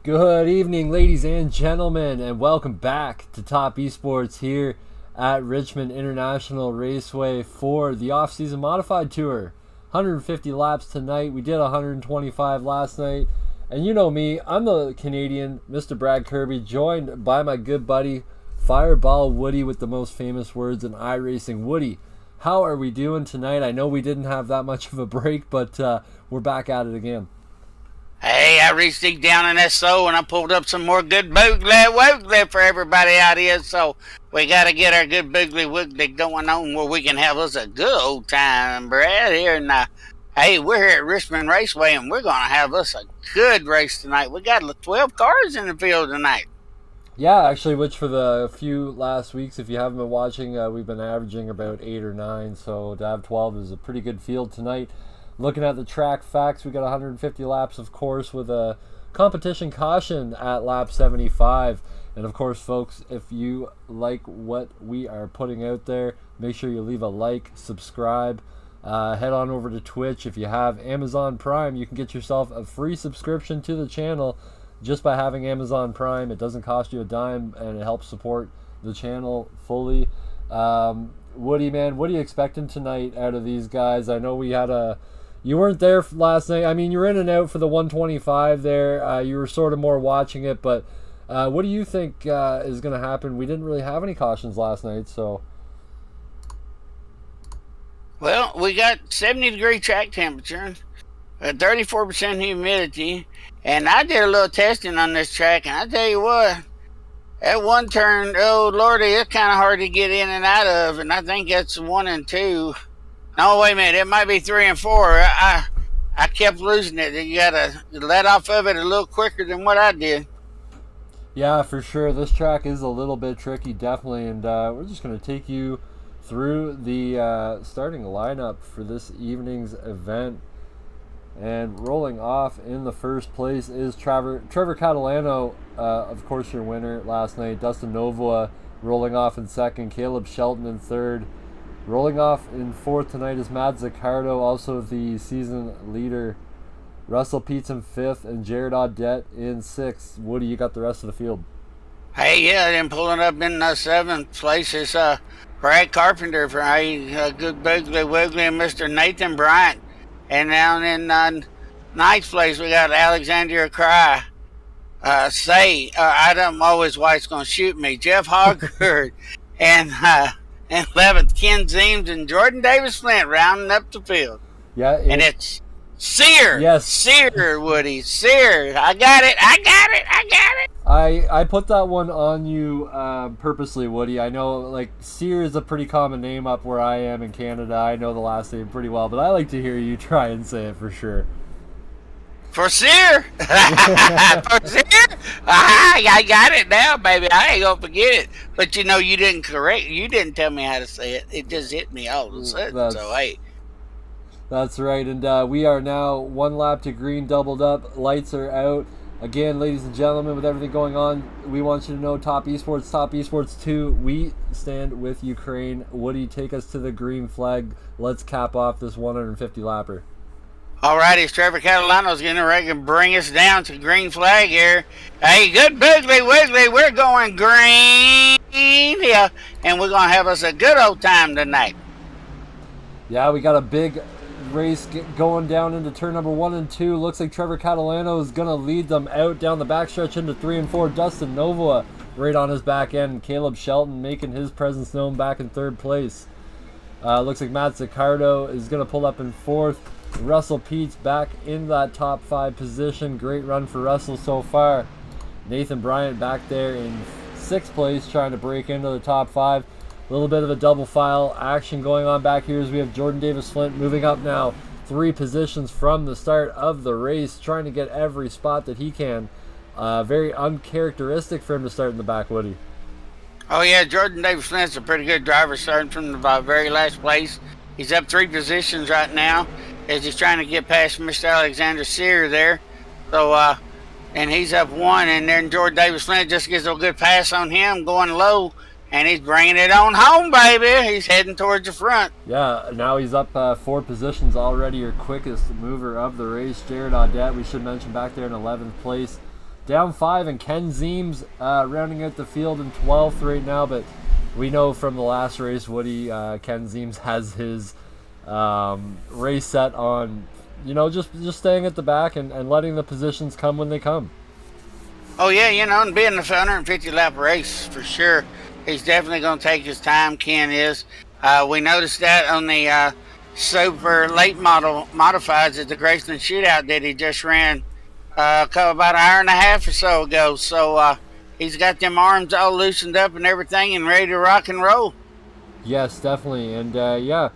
Good evening, ladies and gentlemen, and welcome back to Topp eSports here at Richmond International Raceway for the off-season modified tour. 150 laps tonight. We did 125 last night. And you know me, I'm the Canadian, Mr. Brad Kirby, joined by my good buddy, Fireball Woody, with the most famous words in iRacing. Woody, how are we doing tonight? I know we didn't have that much of a break, but we're back at it again. Hey, I reached deep down in that soul and I pulled up some more good boogly for everybody out here. So we got to get our good boogly woogly going on where we can have us a good old time, Brad. Here and hey, we're here at Richmond Raceway and we're gonna have us a good race tonight. We got 12 cars in the field tonight. Yeah, actually, which for the few last weeks, if you haven't been watching, we've been averaging about 8 or 9. So to have 12 is a pretty good field tonight. Looking at the track facts, we got 150 laps, of course, with a competition caution at lap 75. And of course, folks, if you like what we are putting out there, make sure you leave a like, subscribe, head on over to Twitch. If you have Amazon Prime, you can get yourself a free subscription to the channel just by having Amazon Prime. It doesn't cost you a dime, and it helps support the channel fully. Woody, man, what are you expecting tonight out of these guys? I know we had you weren't there last night. I mean, you were in and out for the 125 there. You were sort of more watching it, but what do you think is going to happen? We didn't really have any cautions last night, so. Well, we got 70-degree track temperature, 34% humidity, and I did a little testing on this track, and I tell you what, that one turn, oh lordy, it's kind of hard to get in and out of, and I think that's 1 and 2. No, wait a minute. It might be 3 and 4. I kept losing it. You got to let off of it a little quicker than what I did. Yeah, for sure. This track is a little bit tricky, definitely. And we're just going to take you through the starting lineup for this evening's event. And rolling off in the first place is Trevor Catalano, of course, your winner last night. Dustin Novoa rolling off in second. Caleb Shelton in third. Rolling off in fourth tonight is Matt Zaccardo, also the season leader. Russell Peets in fifth and Jared Audette in sixth. Woody, you got the rest of the field. Hey, yeah, then pulling up in seventh place is Brad Carpenter for good Boogly Woogly and Mr. Nathan Bryant. And down in ninth place, we got Alexandria Cry. I don't know his wife's going to shoot me. Jeff Hoggard and 11th, Ken Zeems and Jordan Davis Flint rounding up the field. Yeah, and it's Sear. Yes. Sear, Woody. Sear. I got it. I put that one on you purposely, Woody. I know, like, Sear is a pretty common name up where I am in Canada. I know the last name pretty well, but I like to hear you try and say it for sure. For Sear. For Sear. I got it now, baby. I ain't gonna forget it. But you know, you didn't tell me how to say it. It just hit me all of a sudden. So hey. That's right, and we are now 1 lap to green, doubled up. Lights are out. Again, ladies and gentlemen, with everything going on, we want you to know Topp eSports 2. We stand with Ukraine. Woody, take us to the green flag. Let's cap off this 150 lapper. Alrighty, Trevor Catalano's getting ready to bring us down to green flag here. Hey, good Boogly Woogly, we're going green here, and we're going to have us a good old time tonight. Yeah, we got a big race going down into turn number 1 and 2. Looks like Trevor Catalano is going to lead them out down the backstretch into 3 and 4. Dustin Novoa right on his back end. Caleb Shelton making his presence known back in third place. Looks like Matt Zaccardo is going to pull up in fourth. Russell Peets back in that top 5 position. Great run for Russell so far. Nathan Bryant back there in 6th place, trying to break into the top 5. A little bit of a double file action going on back here as we have Jordan Davis Flint moving up now 3 positions from the start of the race, trying to get every spot that he can. Very uncharacteristic for him to start in the back, Woody. Oh yeah, Jordan Davis Flint's a pretty good driver, starting from the very last place. He's up 3 positions right now as he's trying to get past Mr. Alexander Sear there. So, and he's up 1, and then Jordan Davis Flint just gets a good pass on him going low, and he's bringing it on home, baby. He's heading towards the front. Yeah, now he's up 4 positions already, your quickest mover of the race. Jared Audette, we should mention, back there in 11th place. down 5, and Ken Zeems rounding out the field in 12th right now. But we know from the last race, Woody, Ken Zeems has his race set on, just staying at the back and letting the positions come when they come. Oh, yeah, and being the 150-lap race, for sure, he's definitely going to take his time, Ken is. We noticed that on the super late model modifieds at the Graceland Shootout that he just ran about an hour and a half or so ago. So he's got them arms all loosened up and everything and ready to rock and roll. Yes, definitely. And yeah,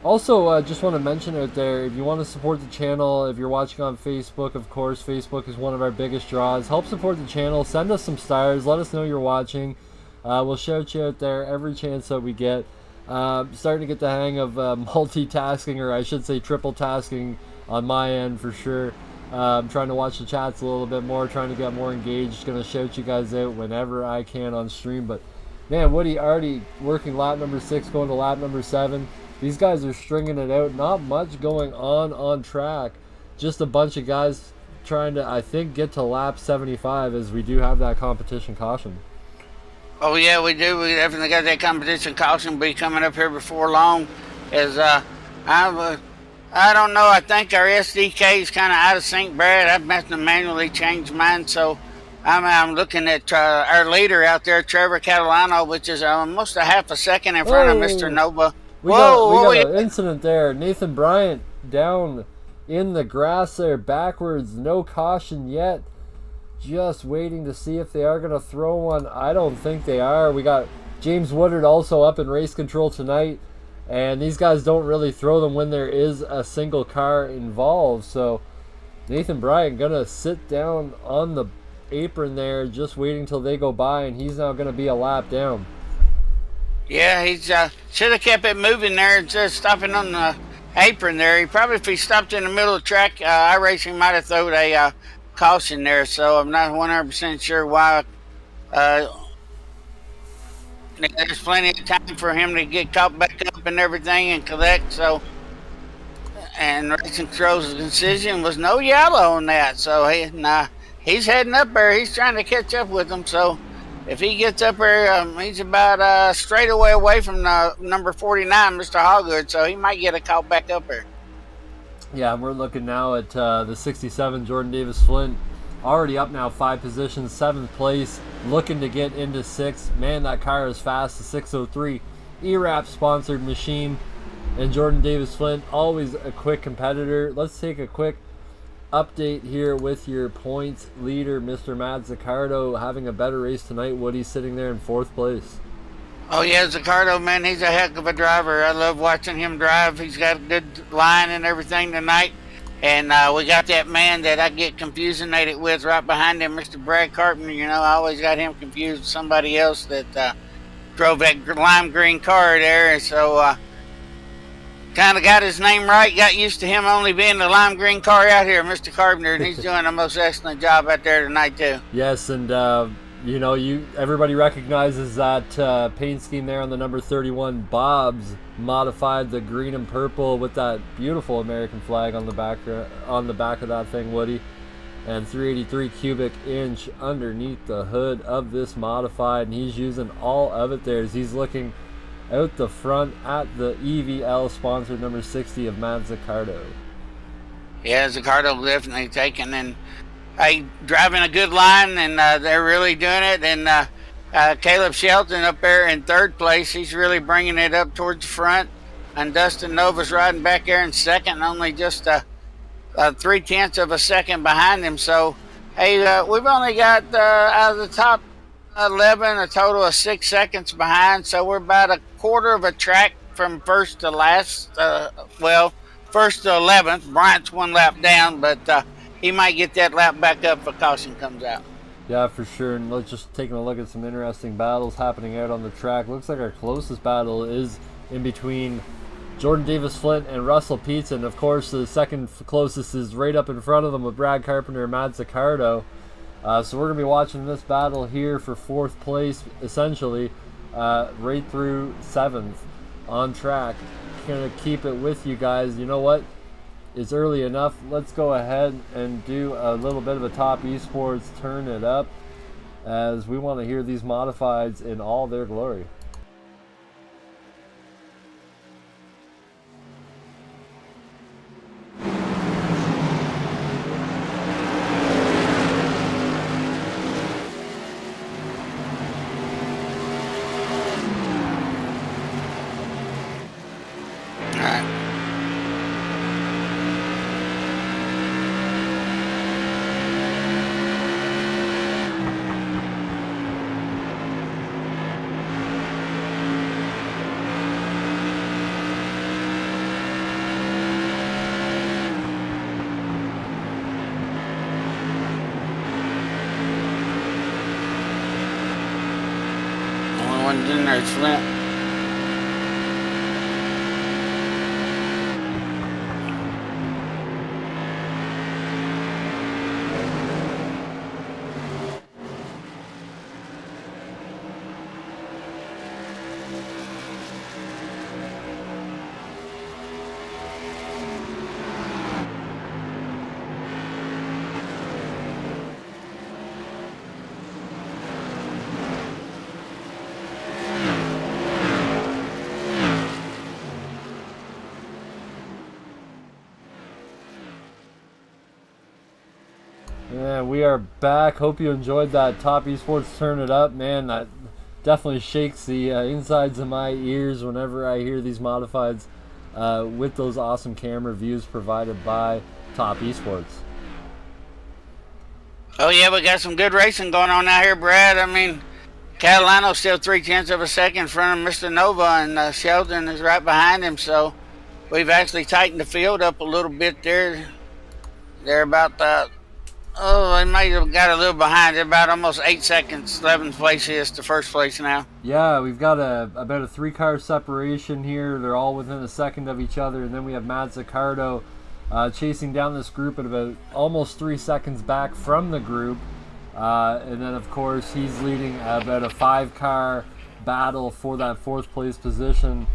also just want to mention out there, if you want to support the channel, if you're watching on Facebook, of course, Facebook is one of our biggest draws. Help support the channel. Send us some stars. Let us know you're watching. We'll shout you out there every chance that we get. Starting to get the hang of multitasking, or I should say triple tasking on my end for sure. I'm trying to watch the chats a little bit more, trying to get more engaged. Going to shout you guys out whenever I can on stream. But man, Woody already working lap number 6, going to lap number 7. These guys are stringing it out. Not much going on track. Just a bunch of guys trying to, I think, get to lap 75, as we do have that competition caution. Oh, yeah, we do. We definitely got that competition caution be coming up here before long. As I don't know, I think our SDK is kind of out of sync, Brad. I've meant to manually change mine, so I'm looking at our leader out there, Trevor Catalano, which is almost a half a second in front of Mr. Nova. We got an incident there. Nathan Bryant down in the grass there, backwards, no caution yet. Just waiting to see if they are going to throw one. I don't think they are. We got James Woodard also up in race control tonight, and these guys don't really throw them when there is a single car involved. So Nathan Bryant going to sit down on the apron there, just waiting till they go by, and he's now going to be a lap down. Yeah, he should have kept it moving there instead of stopping on the apron there. He probably, if he stopped in the middle of the track, iRacing might have thrown a caution there, so I'm not 100% sure why. There's plenty of time for him to get caught back up and everything and collect. So, and Racing Control's decision was no yellow on that. So he's heading up there. He's trying to catch up with them. So if he gets up there, he's about straight away from number 49, Mr. Hoggood. So he might get a call back up there. Yeah, and we're looking now at the 67, Jordan Davis Flint, already up now 5 positions, 7th place, looking to get into 6th. Man, that car is fast, the 603 ERAP sponsored machine. And Jordan Davis Flint, always a quick competitor. Let's take a quick update here with your points leader, Mr. Matt Zaccardo, having a better race tonight. Woody's sitting there in 4th place. Oh, yeah, Zaccardo, man, he's a heck of a driver. I love watching him drive. He's got a good line and everything tonight. And we got that man that I get confusinated with right behind him, Mr. Brad Carpenter. I always got him confused with somebody else that drove that lime green car there. And so kind of got his name right, got used to him only being the lime green car out here, Mr. Carpenter. And he's doing a most excellent job out there tonight, too. Yes, and everybody recognizes that paint scheme there on the number 31 Bob's modified, the green and purple with that beautiful American flag on the back of that thing, Woody, and 383 cubic inch underneath the hood of this modified, and he's using all of it there as he's looking out the front at the EVL sponsored number 60 of Matt Zaccardo. Yeah, Zaccardo definitely taking and driving a good line, and they're really doing it. And Caleb Shelton up there in 3rd place, he's really bringing it up towards the front. And Dustin Nova's riding back there in 2nd, only just 3/10 of a second behind him. So, hey, we've only got out of the top 11 a total of 6 seconds behind. So we're about a quarter of a track from first to last. First to 11th. Bryant's 1 lap down, but he might get that lap back up if a caution comes out. Yeah, for sure. And let's just taking a look at some interesting battles happening out on the track. Looks like our closest battle is in between Jordan Davis Flint and Russell Peets. And of course, the second closest is right up in front of them with Brad Carpenter and Matt Zaccardo. So we're going to be watching this battle here for 4th place, essentially, right through 7th on track. Going to keep it with you guys. You know what? it's early enough. Let's go ahead and do a little bit of a Topp eSports Turn It Up, as we want to hear these modifieds in all their glory. One's in there, Flint. Yeah, we are back. Hope you enjoyed that Topp eSports Turn It Up. Man, that definitely shakes the insides of my ears whenever I hear these modifieds with those awesome camera views provided by Topp eSports. Oh, yeah, we got some good racing going on out here, Brad. I mean, Catalano's still 0.3 of a second in front of Mr. Nova, and Sheldon is right behind him, so we've actually tightened the field up a little bit there. They're about they might have got a little behind. They're about almost 8 seconds. 11th place is to first place now. Yeah, we've got about a 3-car separation here. They're all within a second of each other. And then we have Matt Zaccardo chasing down this group at about almost 3 seconds back from the group. And then, of course, he's leading about a 5-car battle for that 4th place position.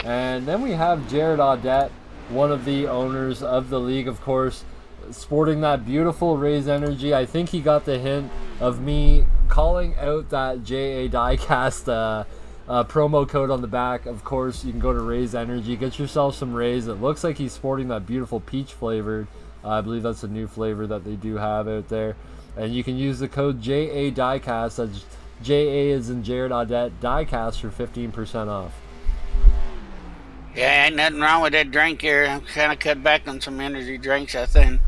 And then we have Jared Audette, one of the owners of the league, of course, sporting that beautiful Raise Energy. I think he got the hint of me calling out that JA Diecast promo code on the back. Of course, you can go to Raise Energy, get yourself some Raise. It looks like he's sporting that beautiful peach flavored. I believe that's a new flavor that they do have out there. And you can use the code JA Diecast. That's JA is in Jared Audette Diecast for 15% off. Yeah, ain't nothing wrong with that drink here. I'm kind of cut back on some energy drinks, I think.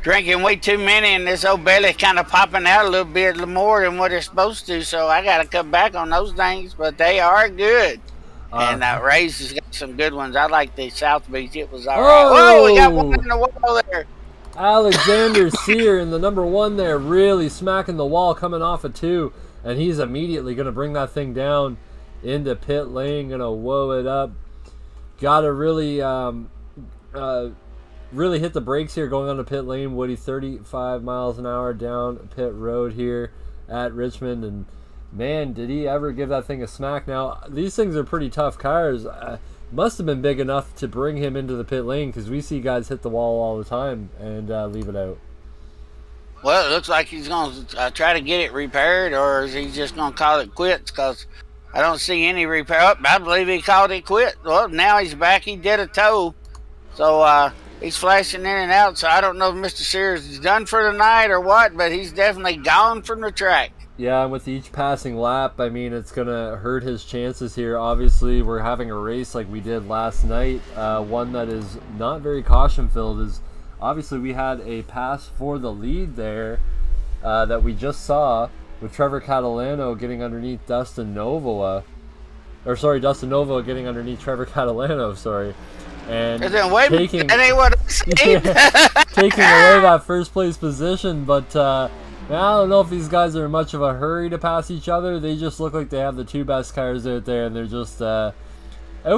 Drinking way too many, and this old belly's kind of popping out a little bit more than what it's supposed to, so I got to cut back on those things, but they are good. And Ray's has got some good ones. I like the South Beach. It was all right. Oh, we got one in the wall there. Alexander Sear in the number 1 there, really smacking the wall, coming off of 2, and he's immediately going to bring that thing down into pit lane, going to whoa it up. Got to really really hit the brakes here going on to pit lane. Woody, 35 miles an hour down pit road here at Richmond, and man, did he ever give that thing a smack. Now, these things are pretty tough cars. Must have been big enough to bring him into the pit lane, because we see guys hit the wall all the time and leave it out. Well, it looks like he's going to try to get it repaired, or is he just going to call it quits? Because I don't see any repair. Oh, I believe he called it quit. Well, now he's back. He did a tow. So he's flashing in and out. So I don't know if Mr. Sears is done for the night or what, but he's definitely gone from the track. Yeah, and with each passing lap, I mean, it's going to hurt his chances here. Obviously, we're having a race like we did last night. One that is not very caution-filled is, obviously, we had a pass for the lead there that we just saw with Trevor Catalano getting underneath Dustin Novoa. Or, sorry, Dustin Novoa getting underneath Trevor Catalano, sorry. And taking, that ain't what I said. Yeah, taking away that first place position, but I don't know if these guys are in much of a hurry to pass each other. They just look like they have the 2 best cars out there, and they're just out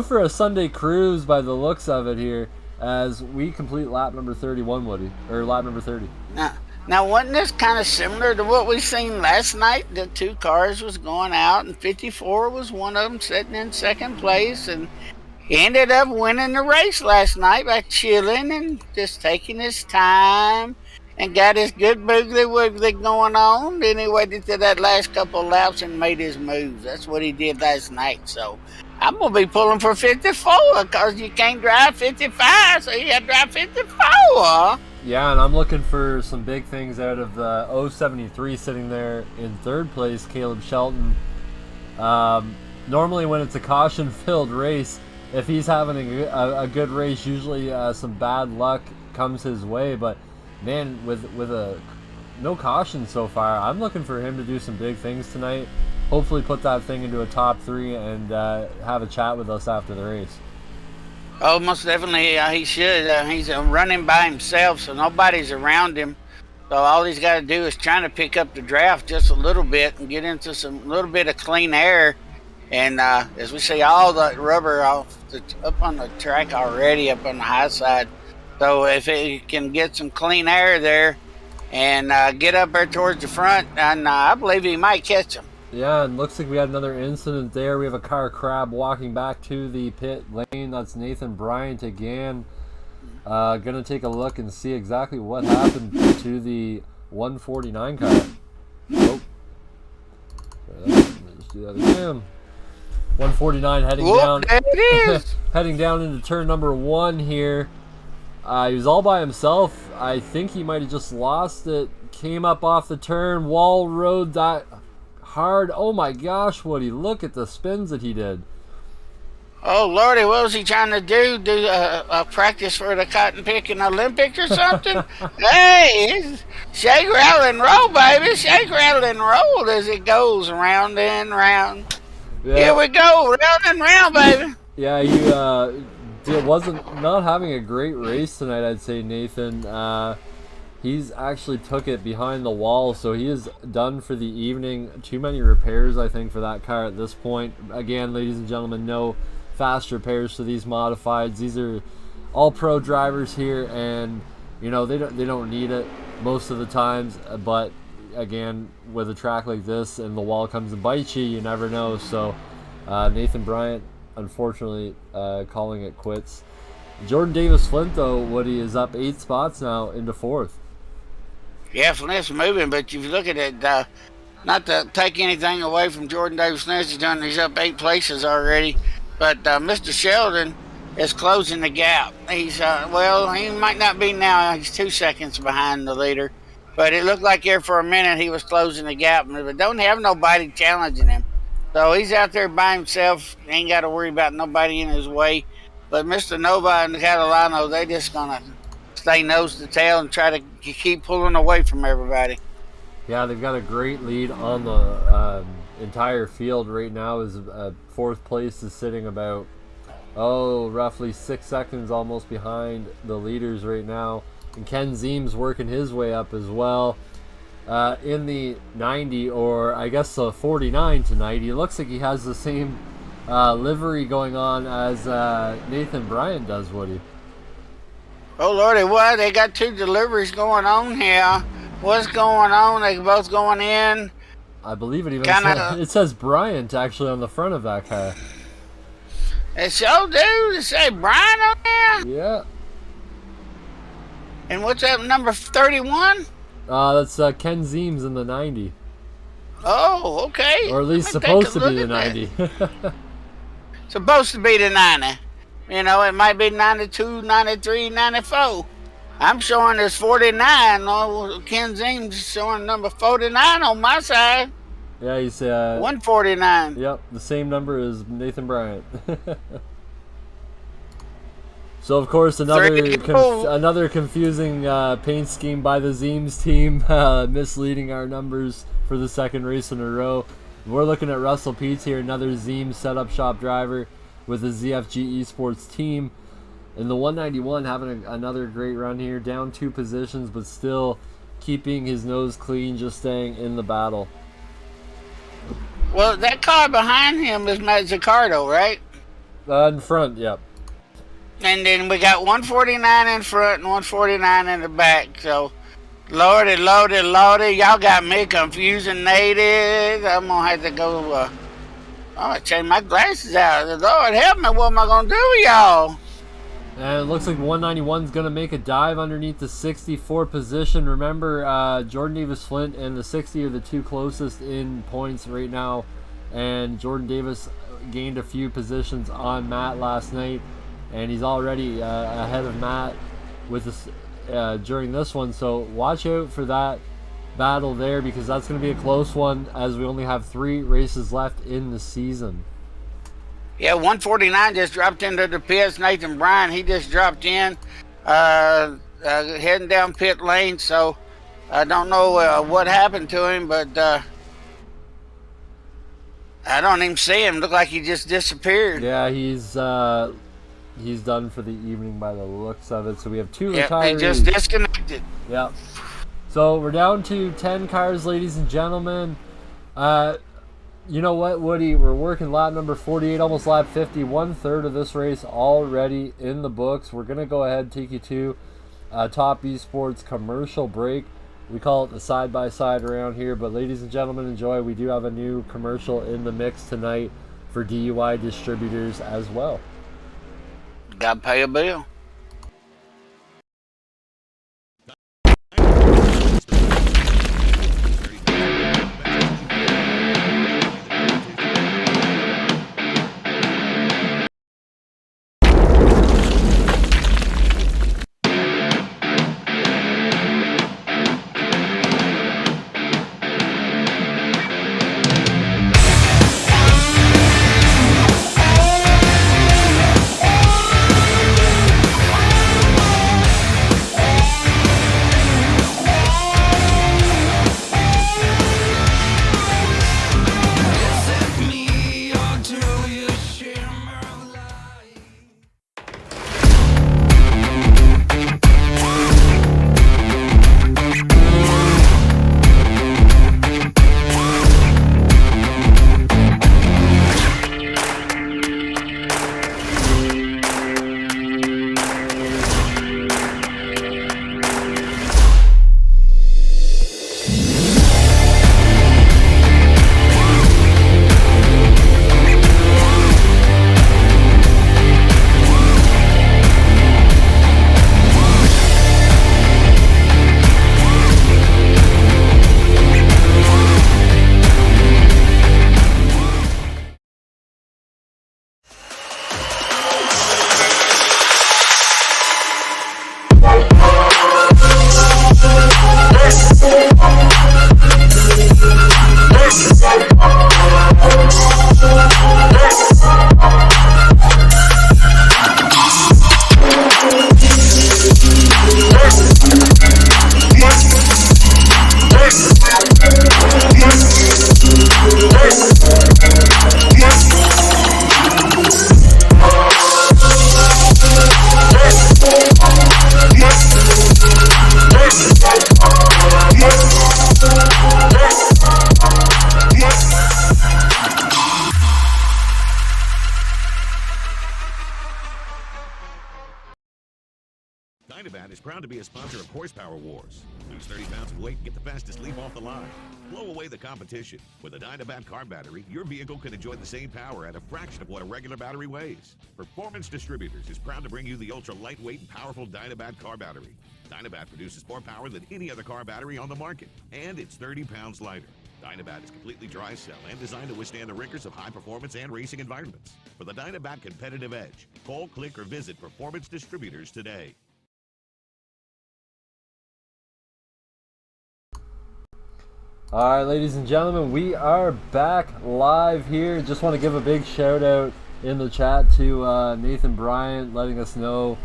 for a Sunday cruise by the looks of it here, as we complete lap number 31, Woody, or lap number 30. Now, wasn't this kind of similar to what we seen last night? The 2 cars was going out, and 54 was one of them sitting in second place, and He ended up winning the race last night by chilling and just taking his time and got his good boogly woogly going on. Then he waited to that last couple of laps and made his moves. That's what he did last night. So I'm going to be pulling for 54 because you can't drive 55, so you got to drive 54. Yeah, and I'm looking for some big things out of the 073 sitting there in third place, Caleb Shelton. Normally when it's a caution-filled race, if he's having a good race, usually some bad luck comes his way. But man, with no caution so far, I'm looking for him to do some big things tonight. Hopefully put that thing into a top 3 and have a chat with us after the race. Oh, most definitely he should. He's running by himself, so nobody's around him. So all he's got to do is trying to pick up the draft just a little bit and get into some little bit of clean air. And as we see all the rubber up on the track already, up on the high side. So if he can get some clean air there and get up there towards the front, and I believe he might catch him. Yeah, and looks like we had another incident there. We have a car crab walking back to the pit lane. That's Nathan Bryant again. Gonna take a look and see exactly what happened to the 149 car. Oh. Let's do that again. 149 heading down. There it is. Heading down into turn number 1 here. He was all by himself. I think he might have just lost it. Came up off the turn. Wall rode that hard. Oh my gosh, Woody. Look at the spins that he did. Oh, Lordy, what was he trying to do? Do a practice for the cotton picking Olympics or something? Hey, shake, rattle, and roll, baby. Shake, rattle, and roll as it goes round and round. Yeah. Here we go, round and round, baby. Yeah, he wasn't not having a great race tonight, I'd say, Nathan. He's actually took it behind the wall, so he is done for the evening. Too many repairs, I think, for that car at this point. Again, ladies and gentlemen, no fast repairs to these modifieds. These are all pro drivers here, and you know they don't need it most of the times. But again, with a track like this and the wall comes and bites you, you never know. So Nathan Bryant, unfortunately, calling it quits. Jordan Davis Flint, though, Woody, is up 8 spots now into 4th. Yeah, Flint's moving, but if you look at it, not to take anything away from Jordan Davis Flint, he's up 8 places already. But Mr. Sheldon is closing the gap. He's, he might not be now. He's 2 seconds behind the leader. But it looked like here for a minute he was closing the gap. But don't have nobody challenging him. So he's out there by himself. Ain't got to worry about nobody in his way. But Mr. Nova and Catalano, they just going to stay nose to tail and try to keep pulling away from everybody. Yeah, they've got a great lead on the entire field right now. Is 4th place is sitting about roughly 6 seconds almost behind the leaders right now, and Ken Zeem's working his way up as well in the 90, or I guess the 49 tonight. He looks like he has the same livery going on as Nathan Bryant does, Woody. Oh Lordy, what? They got 2 deliveries going on here. What's going on? They both going in. I believe it says Bryant actually on the front of that car. It sure do. It say Bryant on there? Yeah. And what's that, number 31? That's Ken Zeem's in the 90. Oh, okay. Or at least supposed to be the 90. Supposed to be the 90. You know, it might be 92, 93, 94. I'm showing this 49. Oh, Ken Zeem's showing number 49 on my side. Yeah, he's 149. Yep, the same number as Nathan Bryant. So of course another confusing paint scheme by the Zeems team, misleading our numbers for the 2nd race in a row. We're looking at Russell Peets here, another Zeems setup shop driver with the ZFG eSports team. In the 191, having another great run here, down 2 positions, but still keeping his nose clean, just staying in the battle. Well, that car behind him is Mazzucato, right? In front, yep. And then we got 149 in front and 149 in the back. So, lordy, lordy, lordy, y'all got me confusing native. I'm going to have to go Oh, I changed my glasses out. Lord help me, what am I going to do with y'all? And it looks like 191 is going to make a dive underneath the 64 position. Remember, Jordan Davis-Flint and the 60 are the two closest in points right now. And Jordan Davis gained a few positions on Matt last night. And he's already ahead of Matt with this, during this one. So watch out for that battle there, because that's going to be a close one, as we only have 3 races left in the season. Yeah, 149 just dropped into the pits. Nathan Bryan, he just dropped in, heading down pit lane. So I don't know what happened to him, but I don't even see him. Look like he just disappeared. Yeah, he's done for the evening by the looks of it. So we have 2 retirees. He just disconnected. Yep. So we're down to 10 cars, ladies and gentlemen. You know what, Woody? We're working lap number 48, almost lap 50. 1/3 of this race already in the books. We're going to go ahead and take you to Topp eSports commercial break. We call it the side-by-side around here. But ladies and gentlemen, enjoy. We do have a new commercial in the mix tonight for DUI distributors as well. Got to pay a bill. Dynabat is proud to be a sponsor of Horsepower Wars. Lose 30 pounds of weight and get the fastest leap off the line. Blow away the competition. With a Dynabat car battery, your vehicle can enjoy the same power at a fraction of what a regular battery weighs. Performance Distributors is proud to bring you the ultra-lightweight and powerful Dynabat car battery. Dynabat produces more power than any other car battery on the market, and it's 30 pounds lighter. Dynabat is completely dry cell and designed to withstand the rigors of high performance and racing environments. For the Dynabat competitive edge, call, click, or visit Performance Distributors today. All right, ladies and gentlemen, we are back live here. Just want to give a big shout out in the chat to Nathan Bryant, letting us know.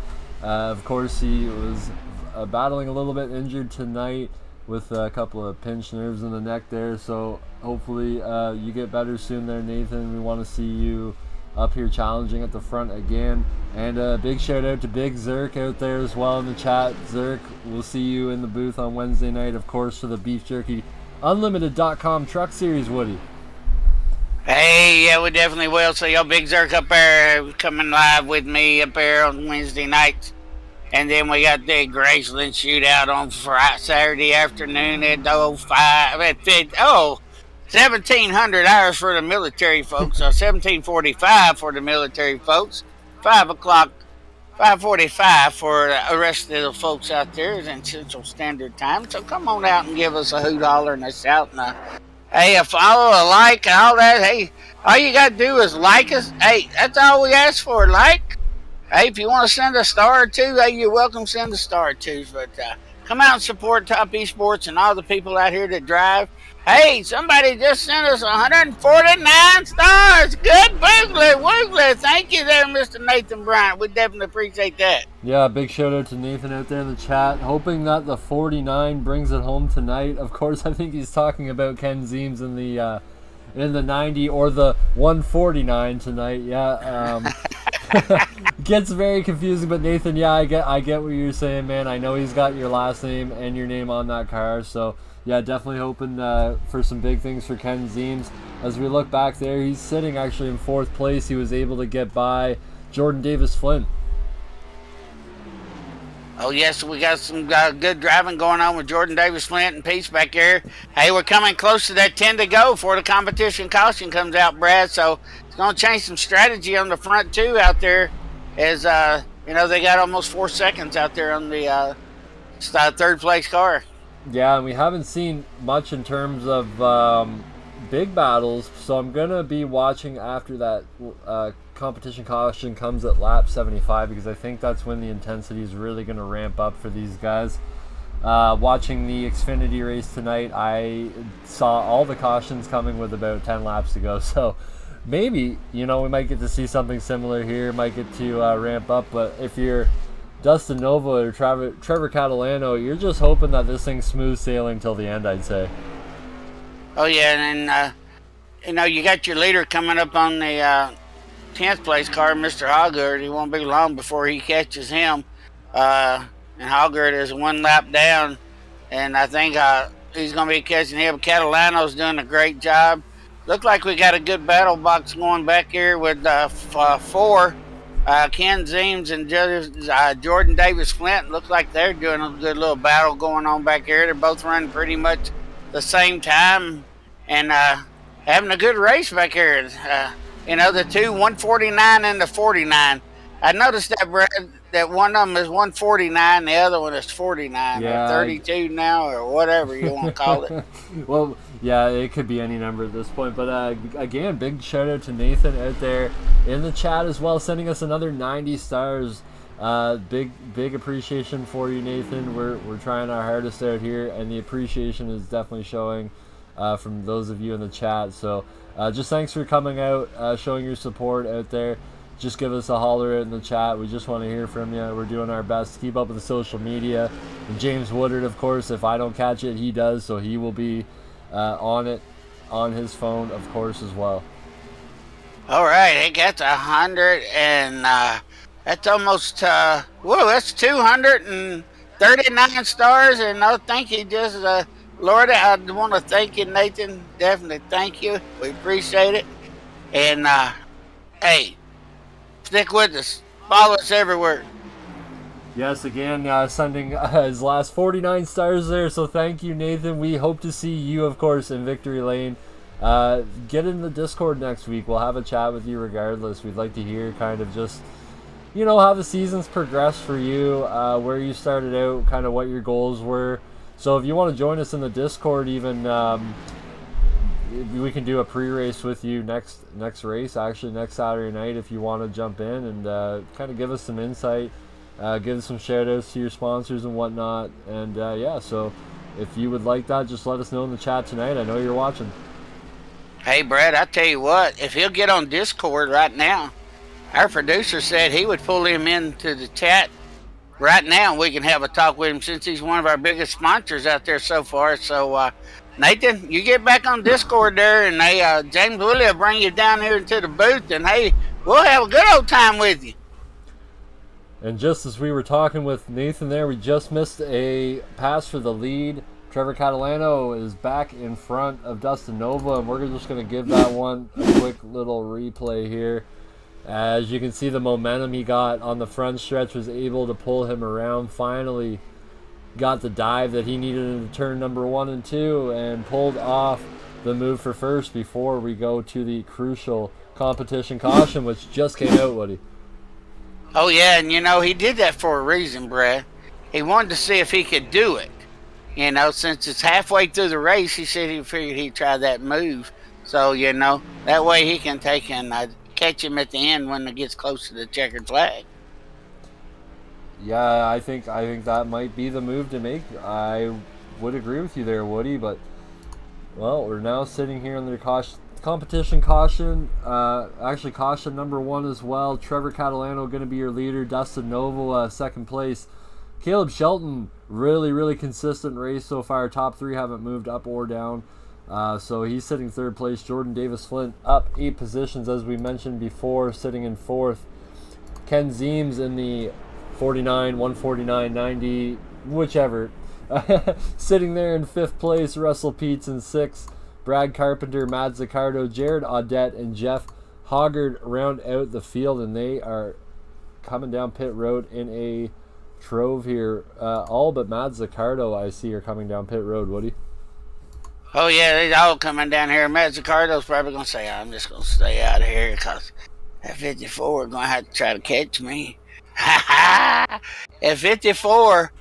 Of course, he was battling a little bit injured tonight with a couple of pinched nerves in the neck there. So hopefully you get better soon there, Nathan. We want to see you up here challenging at the front again. And a big shout out to Big Zerk out there as well in the chat. Zerk, we'll see you in the booth on Wednesday night, of course, for the Beef Jerky Unlimited.com Truck Series, Woody. Hey, yeah, we definitely will. So your Big Zerk up there coming live with me up there on Wednesday nights. And then we got the Graceland shootout on Friday, Saturday afternoon at 5. 1700 hours for the military folks, 1745 for the military folks, 5 o'clock, 5:45 for the rest of the folks out there in Central Standard Time. So come on out and give us a hoot, holler, and a shout, and hey, a follow, a like, and all that. Hey, all you got to do is like us. Hey, that's all we ask for, like. Hey, if you want to send a star or two, hey, you're welcome to send a star or two. But come out and support Topp eSports and all the people out here that drive. Hey, somebody just sent us 149 stars. Good boogly, woogly. Thank you there, Mr. Nathan Bryant. We definitely appreciate that. Yeah, big shout out to Nathan out there in the chat. Hoping that the 49 brings it home tonight. Of course, I think he's talking about Ken Zeems in the 90 or the 149 tonight. Yeah. Gets very confusing, but Nathan, yeah, I get what you're saying, man. I know he's got your last name and your name on that car, so yeah, definitely hoping for some big things for Ken Zeems. As we look back there, he's sitting actually in 4th place. He was able to get by Jordan Davis-Flint. Oh, yes, we got some good driving going on with Jordan Davis-Flint and Peace back there. Hey, we're coming close to that 10 to go before the competition caution comes out, Brad, so it's going to change some strategy on the front, too, out there, as, they got almost 4 seconds out there on the 3rd place car. Yeah, and we haven't seen much in terms of big battles, so I'm going to be watching after that competition caution comes at lap 75, because I think that's when the intensity is really going to ramp up for these guys. Watching the Xfinity race tonight, I saw all the cautions coming with about 10 laps to go, so maybe, we might get to see something similar here, might get to ramp up, but if you're Dustin Nova or Trevor Catalano, you're just hoping that this thing's smooth sailing till the end, I'd say. Oh, yeah, and you got your leader coming up on the 10th place car, Mr. Hoggard. He won't be long before he catches him. And Hoggard is 1 lap down, and I think he's going to be catching him. Catalano's doing a great job. Look like we got a good battle box going back here with 4. Ken Zeems and Jordan Davis-Flint look like they're doing a good little battle going on back here. They're both running pretty much the same time and having a good race back here. The two, 149 and the 49. I noticed that, Brad, that one of them is 149, the other one is 49, or 32 now, or whatever you want to call it. Well, yeah, it could be any number at this point. But again, big shout out to Nathan out there in the chat as well, sending us another 90 stars. Big appreciation for you, Nathan. We're trying our hardest out here, and the appreciation is definitely showing from those of you in the chat. So just thanks for coming out, showing your support out there. Just give us a holler in the chat. We just want to hear from you. We're doing our best to keep up with the social media. And James Woodard, of course, if I don't catch it, he does, so he will be on it on his phone, of course, as well. All right, it gets 100, and that's almost that's 239 stars. And thank you, Lord, I want to thank you, Nathan. Definitely thank you. We appreciate it. And hey, stick with us. Follow us everywhere. Yes, again, sending his last 49 stars there, so thank you, Nathan. We hope to see you, of course, in Victory Lane. Get in the Discord next week. We'll have a chat with you regardless. We'd like to hear kind of just, how the season's progressed for you, where you started out, kind of what your goals were. So if you want to join us in the Discord even, we can do a pre-race with you next race, actually next Saturday night, if you want to jump in and kind of give us some insight, give some shout outs to your sponsors and whatnot. And so if you would like that, just let us know in the chat tonight. I know you're watching. Hey, Brad, I tell you what, if he'll get on Discord right now, our producer said he would pull him into the chat right now, and we can have a talk with him since he's one of our biggest sponsors out there so far. So, Nathan, you get back on Discord there, and James Willie will bring you down here into the booth, and hey, we'll have a good old time with you. And just as we were talking with Nathan there, we just missed a pass for the lead. Trevor Catalano is back in front of Dustin Nova, and we're just going to give that one a quick little replay here. As you can see, the momentum he got on the front stretch was able to pull him around. Finally got the dive that he needed in turn number 1 and 2 and pulled off the move for first before we go to the crucial competition caution, which just came out, Woody. Oh, yeah, and, he did that for a reason, Brad. He wanted to see if he could do it. Since it's halfway through the race, he said he figured he'd try that move. So, that way he can take and catch him at the end when it gets close to the checkered flag. Yeah, I think that might be the move to make. I would agree with you there, Woody, but, well, we're now sitting here under competition caution. Actually, caution number 1 as well. Trevor Catalano going to be your leader. Dustin Novo, second place. Caleb Shelton, really, really consistent race so far. Top 3 haven't moved up or down. So he's sitting third place. Jordan Davis Flint up 8 positions, as we mentioned before, sitting in 4th. Ken Zeems in the 49, 149, 90, whichever. Sitting there in 5th place. Russell Peets in 6th. Brad Carpenter, Matt Zaccardo, Jared Audette, and Jeff Hoggard round out the field, and they are coming down pit road in a trove here. All but Matt Zaccardo, I see, are coming down pit road, Woody. Oh, yeah, they're all coming down here. Matt Zaccardo's probably going to say, I'm just going to stay out of here because at 54 are going to have to try to catch me. At 54,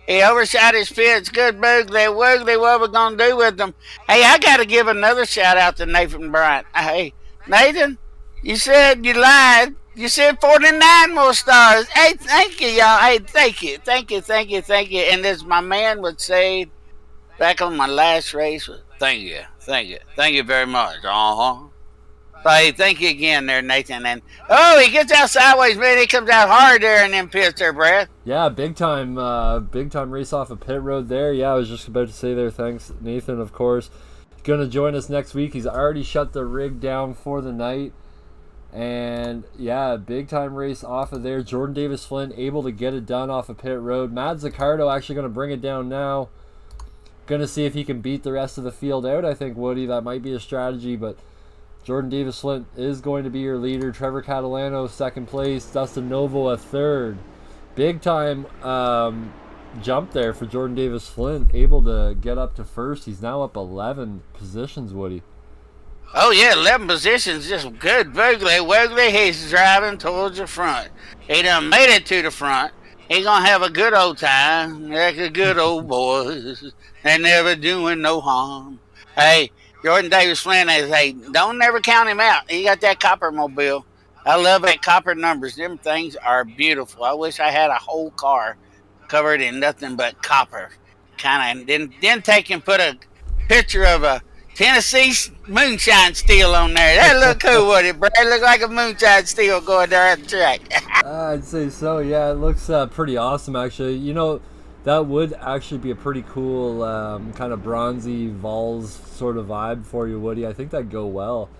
he overshot his pits. Good Boogly. Woogly, what we going to do with them? Hey, I got to give another shout out to Nathan Bryant. Hey, Nathan, you said you lied. You said 49 more stars. Hey, thank you, y'all. Hey, thank you. And as my man would say back on my last race, thank you very much. Hey, thank you again there, Nathan. And he gets out sideways, man. He comes out hard there in them pits there, Brad. Yeah, big time race off of pit road there. Yeah, I was just about to say there. Thanks, Nathan, of course. Going to join us next week. He's already shut the rig down for the night. And yeah, big time race off of there. Jordan Davis Flynn able to get it done off of pit road. Matt Zaccardo actually going to bring it down now. Going to see if he can beat the rest of the field out. I think, Woody, that might be a strategy, but Jordan Davis Flint is going to be your leader. Trevor Catalano, 2nd place. Dustin Novo, a 3rd. Big time jump there for Jordan Davis Flint. Able to get up to 1st. He's now up 11 positions, Woody. Oh, yeah, 11 positions. Just good. Wiggly, he's driving towards the front. He done made it to the front. He gonna have a good old time. Like a good old boys. They never doing no harm. Hey, Jordan Davis Flynn, don't never count him out. He got that copper mobile. I love that copper numbers. Them things are beautiful. I wish I had a whole car covered in nothing but copper. Kind of. Then take and put a picture of a Tennessee moonshine steel on there. That look cool, would it, Brad? Look like a moonshine steel going there at the track. I'd say so, yeah. It looks pretty awesome, actually. That would actually be a pretty cool kind of bronzy Vols sort of vibe for you, Woody. I think that'd go well.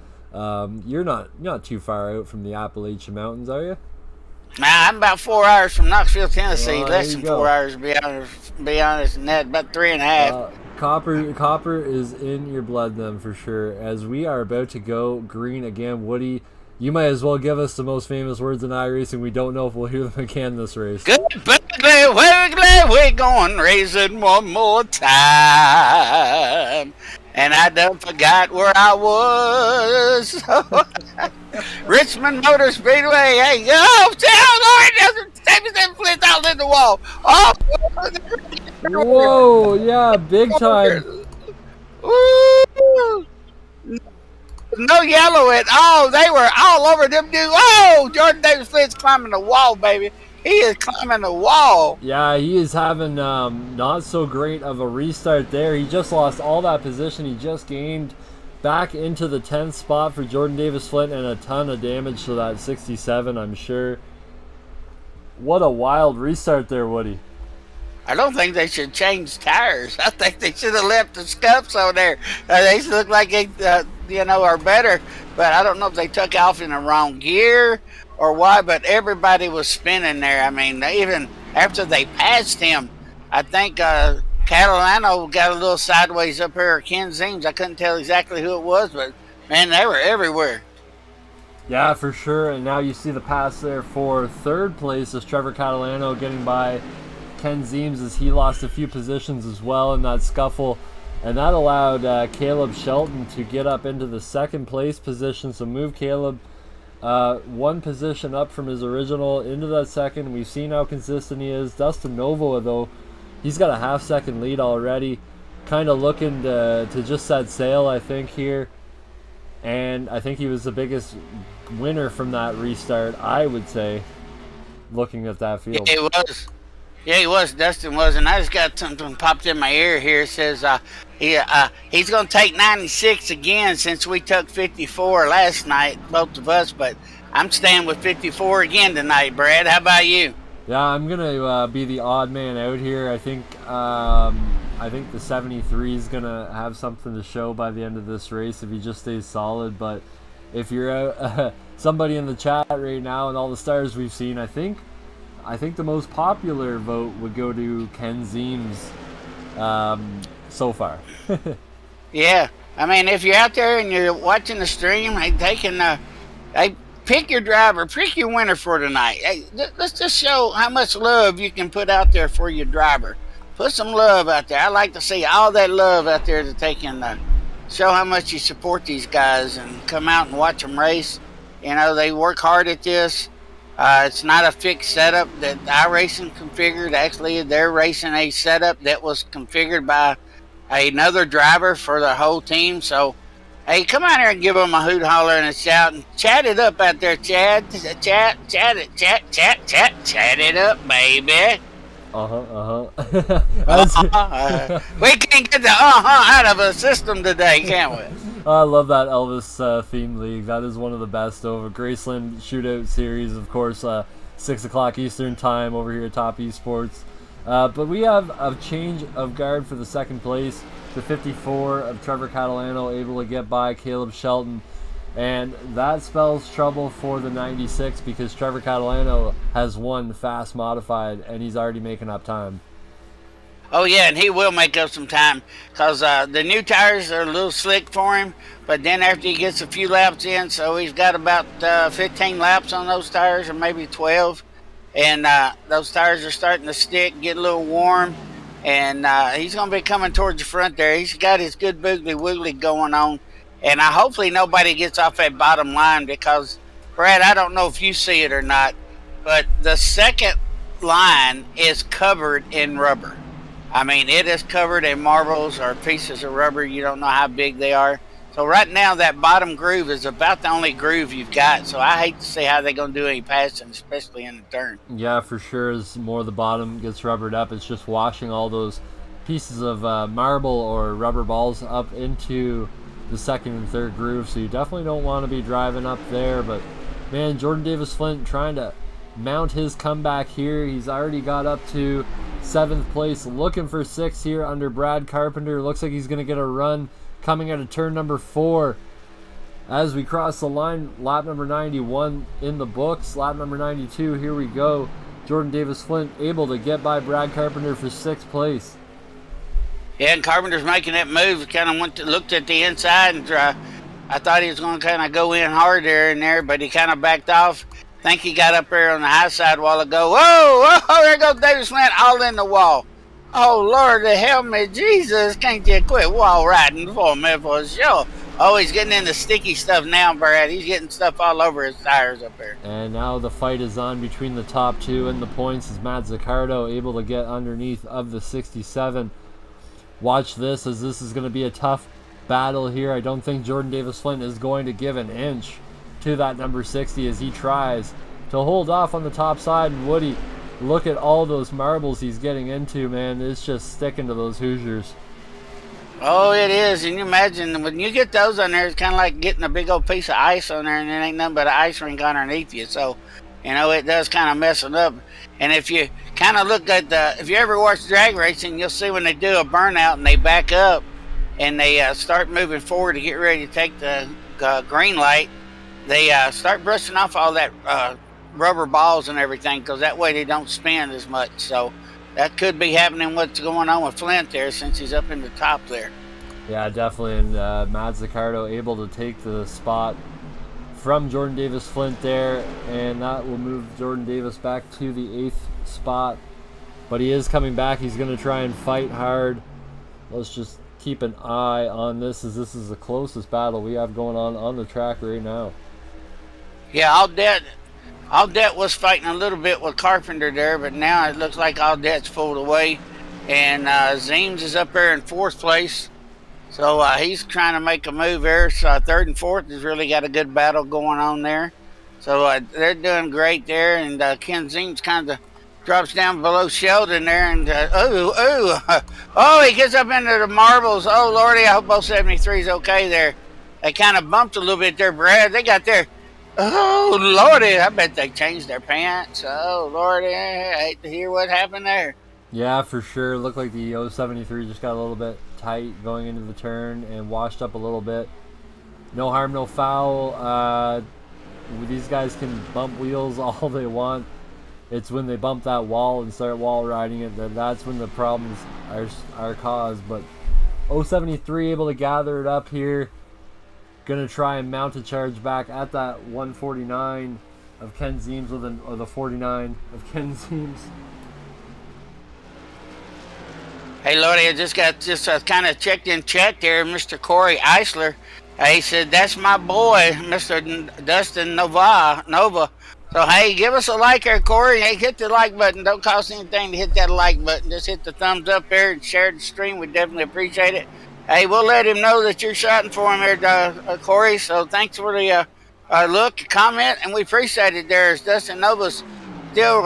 You're not too far out from the Appalachian Mountains, are you? Nah, I'm about 4 hours from Knoxville, Tennessee. Less than 4 hours, to be honest, and that about 3.5. Copper is in your blood then for sure. As we are about to go green again, Woody, you might as well give us the most famous words in iRacing. We don't know if we'll hear them again this race. Good Wiggly, we're going racing one more time. And I done forgot where I was. Richmond Motor Speedway. Hey, go! Lord, 77 Flint out in the wall. Oh! Whoa, yeah, big time. Ooh. No yellow at all. They were all over them dudes. Oh, Jordan Davis Flint's climbing the wall, baby. He is climbing the wall. Yeah, he is having not so great of a restart there. He just lost all that position. He just gained back into the 10th spot for Jordan Davis Flint and a ton of damage to that 67, I'm sure. What a wild restart there, Woody. I don't think they should change tires. I think they should have left the scuffs on there. They look like they, are better. But I don't know if they took off in the wrong gear or why. But everybody was spinning there. I mean, even after they passed him, I think Catalano got a little sideways up here. Ken Zeems, I couldn't tell exactly who it was, but man, they were everywhere. Yeah, for sure. And now you see the pass there for 3rd place as Trevor Catalano getting by Ken Zeems as he lost a few positions as well in that scuffle And that allowed Caleb Shelton to get up into the second place position. So move Caleb one position up from his original into that second. We've seen how consistent he is. Dustin Novoa, though, he's got a half-second lead already. Kind of looking to just set sail, I think, here. And I think he was the biggest winner from that restart, I would say, looking at that field. Yeah, he was. Yeah, he was. Dustin was. And I just got something popped in my ear here. It says he's going to take 96 again since we took 54 last night, both of us. But I'm staying with 54 again tonight, Brad. How about you? Yeah, I'm going to be the odd man out here. I think the 73 is going to have something to show by the end of this race if he just stays solid. But if you're out, somebody in the chat right now and all the stars we've seen, I think the most popular vote would go to Ken Zeems so far. Yeah. I mean, if you're out there and you're watching the stream, pick your driver, pick your winner for tonight. Hey, let's just show how much love you can put out there for your driver. Put some love out there. I like to see all that love out there to take in show how much you support these guys and come out and watch them race. You know, they work hard at this. It's not a fixed setup that iRacing configured. Actually, they're racing a setup that was configured by another driver for the whole team. So, hey, come out here and give them a hoot, holler, and a shout, and chat it up out there, Chad. Chat it up, baby. We can't get the out of a system today, can we? I love that Elvis theme league. That is one of the best over Graceland Shootout Series, of course, 6 o'clock Eastern time over here at Topp eSports. But we have a change of guard for the second place. The 54 of Trevor Catalano able to get by Caleb Shelton. And that spells trouble for the 96 because Trevor Catalano has won fast modified and he's already making up time. Oh, yeah, and he will make up some time because the new tires are a little slick for him. But then after he gets a few laps in, so he's got about 15 laps on those tires or maybe 12. And those tires are starting to stick, get a little warm. And he's going to be coming towards the front there. He's got his good boogly-woogly going on. And hopefully nobody gets off that bottom line because, Brad, I don't know if you see it or not, but the second line is covered in rubber. I mean, it is covered in marbles or pieces of rubber. You don't know how big they are. So right now, that bottom groove is about the only groove you've got. So I hate to see how they're going to do any passing, especially in the turn. Yeah, for sure. As more of the bottom gets rubbered up, it's just washing all those pieces of marble or rubber balls up into the second and third groove. So you definitely don't want to be driving up there. But, man, Jordan Davis-Flint trying to mount his comeback here. He's already got up to 7th place, looking for 6th here under Brad Carpenter. Looks like he's going to get a run coming out of turn number 4 as we cross the line. Lap number 91 in the books. Lap number 92, here we go. Jordan Davis-Flint able to get by Brad Carpenter for 6th place. Yeah, and Carpenter's making that move. Kind of looked at the inside, and I thought he was going to kind of go in hard there, but he kind of backed off. I think he got up there on the high side a while ago. Whoa, there goes Davis-Flint all in the wall. Oh, Lord, the helmet, Jesus, can't you quit wall riding for me for sure. Oh, he's getting into sticky stuff now, Brad. He's getting stuff all over his tires up there. And now the fight is on between the top two and the points as Matt Zaccardo able to get underneath of the 67. Watch this, as this is going to be a tough battle here. I don't think Jordan Davis-Flint is going to give an inch to that number 60 as he tries to hold off on the top side. And Woody, look at all those marbles he's getting into, man. It's just sticking to those Hoosiers. Oh, it is. And you imagine when you get those on there, it's kind of like getting a big old piece of ice on there and it ain't nothing but an ice rink underneath you. So, you know, it does kind of mess it up. And if you kind of look at if you ever watch drag racing, you'll see when they do a burnout and they back up and they start moving forward to get ready to take the green light, they start brushing off all that rubber balls and everything because that way they don't spin as much. So that could be happening what's going on with Flint there since he's up in the top there. Yeah, definitely. And Matt Zaccardo able to take the spot from Jordan Davis-Flint there, and that will move Jordan Davis back to the 8th spot. But he is coming back. He's going to try and fight hard. Let's just keep an eye on this, as this is the closest battle we have going on the track right now. Yeah, Aldette was fighting a little bit with Carpenter there, but now it looks like Aldette's pulled away. And Zeems is up there in 4th place. So he's trying to make a move there. So 3rd and 4th has really got a good battle going on there. So they're doing great there. And Ken Zeems kind of drops down below Sheldon there. And oh, he gets up into the marbles. Oh, Lordy, I hope 073's okay there. They kind of bumped a little bit there, Brad. They got their, oh, Lordy, I bet they changed their pants. Oh, Lordy, I hate to hear what happened there. Yeah, for sure. Looked like the 073 just got a little bit tight going into the turn and washed up a little bit. No harm, no foul. These guys can bump wheels all they want. It's when they bump that wall and start wall riding it that's when the problems are caused. But 073 able to gather it up here. Gonna try and mount a charge back at that 149 of Ken Zeems or the 49 of Ken Zeems. Hey, Lordy, I just kind of checked there, Mr. Corey Eisler. He said, that's my boy, Mr. Dustin Nova. So, hey, give us a like there, Corey. Hey, hit the like button. Don't cost anything to hit that like button. Just hit the thumbs up there and share the stream. We definitely appreciate it. Hey, we'll let him know that you're shouting for him there, Corey. So, thanks for the look, comment, and we appreciate it there. As Dustin Nova's still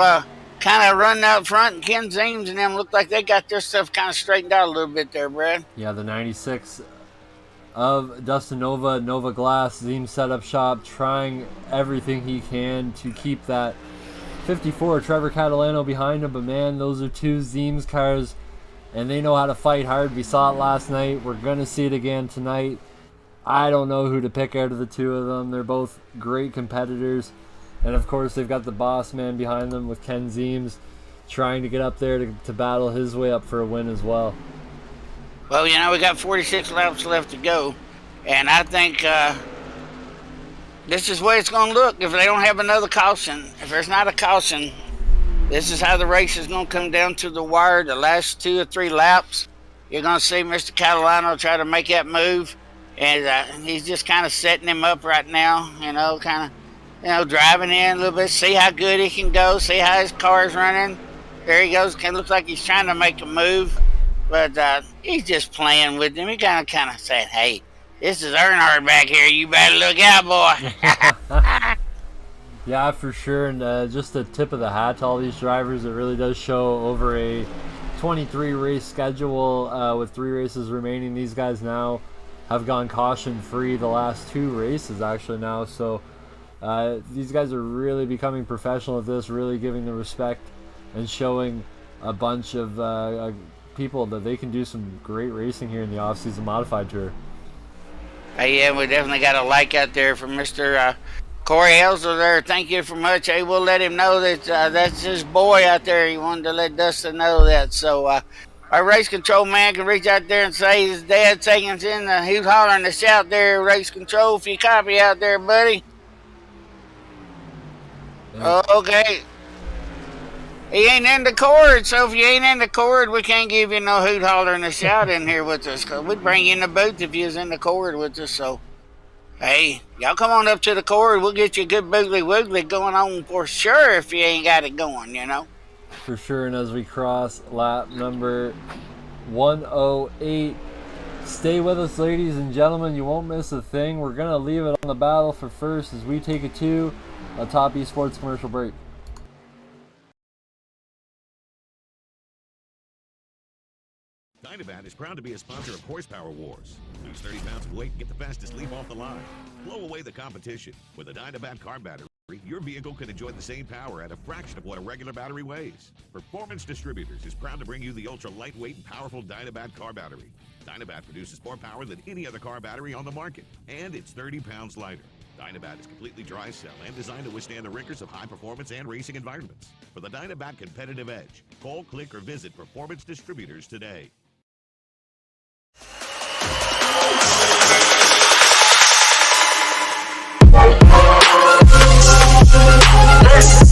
kind of running out front, and Ken Zeems and them look like they got their stuff kind of straightened out a little bit there, Brad. Yeah, the 96 of Dustin Nova Glass, Zeems set up shop, trying everything he can to keep that 54 Trevor Catalano behind him. But man, those are 2 Zeems cars, and they know how to fight hard. We saw it last night. We're going to see it again tonight. I don't know who to pick out of the 2 of them. They're both great competitors. And of course, they've got the boss man behind them with Ken Zeems trying to get up there to battle his way up for a win as well. Well, you know, we got 46 laps left to go. And I think this is the way it's going to look if they don't have another caution. If there's not a caution, this is how the race is going to come down to the wire. The last 2 or 3 laps, you're going to see Mr. Catalano try to make that move. And he's just kind of setting him up right now, you know, kind of, driving in a little bit, see how good he can go, see how his car's running. There he goes. It looks like he's trying to make a move, but he's just playing with him. He kind of said, hey, this is Earnhardt back here. You better look out, boy. Yeah, for sure. And just a tip of the hat to all these drivers. It really does show over a 23 race schedule with 3 races remaining. These guys now have gone caution free the last 2 races actually now. So these guys are really becoming professional at this, really giving the respect and showing a bunch of people that they can do some great racing here in the off-season modified tour. Yeah, we definitely got a like out there from Mr. Corey Elsler there. Thank you very much. Hey, we'll let him know that that's his boy out there. He wanted to let Dustin know that. So our race control man can reach out there and say his dad taking us in. He was hollering the shout there, race control, if you copy out there, buddy. Yeah. Okay. He ain't in the cord, so if you ain't in the cord, we can't give you no hoot, holler, and a shout in here with us. Cause we'd bring you in the booth if you was in the cord with us. So, hey, y'all come on up to the cord. We'll get you a good boogly woogly going on for sure if you ain't got it going, you know. For sure, and as we cross lap number 108, stay with us, ladies and gentlemen. You won't miss a thing. We're going to leave it on the battle for first as we take it to a Topp eSports commercial break. Dynabat is proud to be a sponsor of Horsepower Wars. Lose 30 pounds of weight and get the fastest leap off the line. Blow away the competition. With a Dynabat carb battery, your vehicle can enjoy the same power at a fraction of what a regular battery weighs. Performance Distributors is proud to bring you the ultra lightweight and powerful Dynabat car battery. Dynabat produces more power than any other car battery on the market, and it's 30 pounds lighter. Dynabat is completely dry cell and designed to withstand the rigors of high performance and racing environments. For the Dynabat competitive edge, call, click, or visit Performance Distributors today. This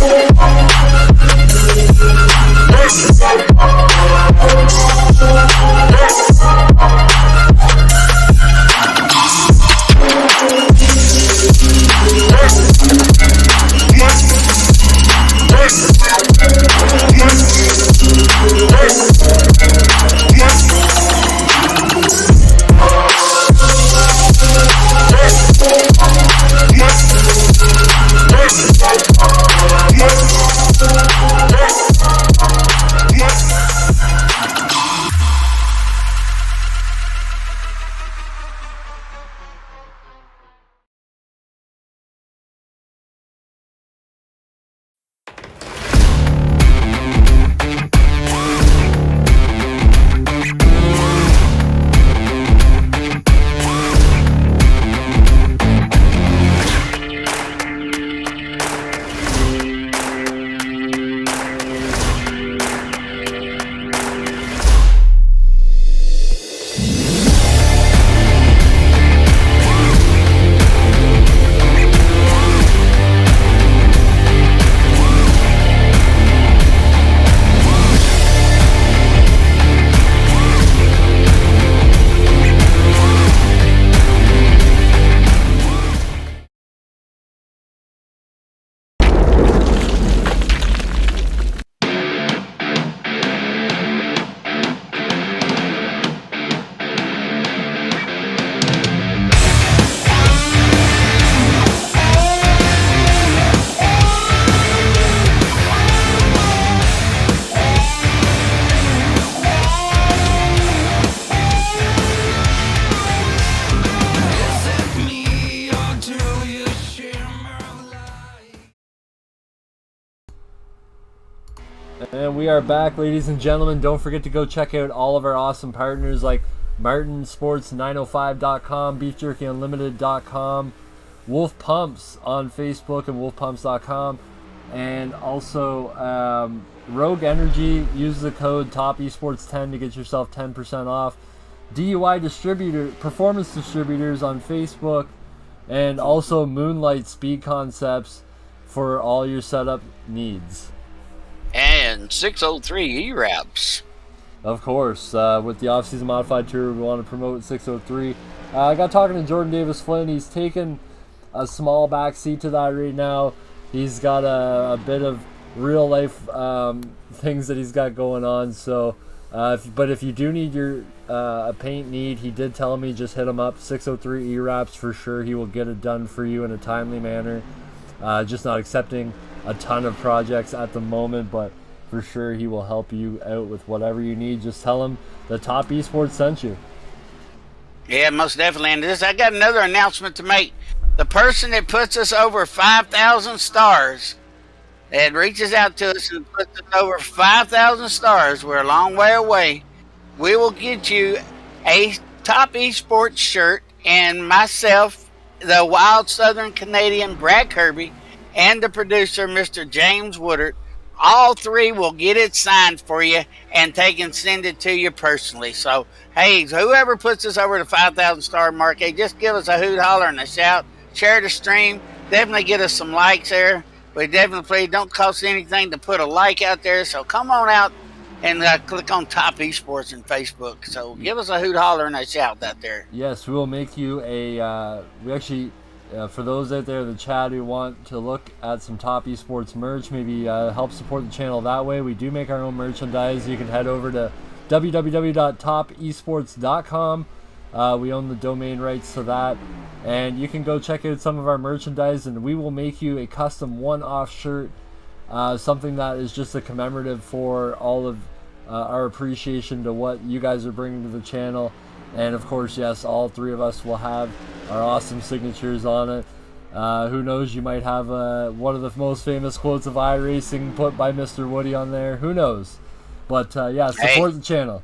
we are back, ladies and gentlemen. Don't forget to go check out all of our awesome partners like martinsports905.com, beefjerkyunlimited.com, Wolf Pumps on Facebook and wolfpumps.com, and also Rogue Energy. Use the code Topp eSports 10 to get yourself 10% off. DUI Performance Distributors on Facebook, and also Moonlight Speed Concepts for all your setup needs. And 603 E-Wraps. Of course, with the off-season modified tour, we want to promote 603. I got talking to Jordan Davis Flynn. He's taken a small back seat to that right now. He's got a bit of real life things that he's got going on. So, but if you do need your a paint need, he did tell me just hit him up. 603 E-Wraps for sure. He will get it done for you in a timely manner. Just not accepting a ton of projects at the moment, but for sure he will help you out with whatever you need. Just tell him the Topp eSports sent you. Yeah, most definitely. And I got another announcement to make. The person that puts us over 5,000 stars, that reaches out to us and puts us over 5,000 stars, we're a long way away, we will get you a Topp eSports shirt, and myself, the Wild Southern Canadian Brad Kirby, and the producer, Mr. James Woodard, all three will get it signed for you and take and send it to you personally. So, hey, whoever puts us over the 5,000 star mark, hey, just give us a hoot, holler, and a shout. Share the stream. Definitely get us some likes there. We definitely don't cost anything to put a like out there. So come on out and click on Topp eSports on Facebook. So give us a hoot, holler, and a shout out there. Yes, we will make you a. We actually. For those out there in the chat who want to look at some Topp eSports merch, maybe help support the channel that way, we do make our own merchandise. You can head over to www.toppesports.com. We own the domain rights to that, and you can go check out some of our merchandise, and we will make you a custom one-off shirt, something that is just a commemorative for all of our appreciation to what you guys are bringing to the channel. And of course, yes, all three of us will have our awesome signatures on it. Who knows, you might have one of the most famous quotes of iRacing put by Mr. Woody on there. Who knows? But yeah, support the channel.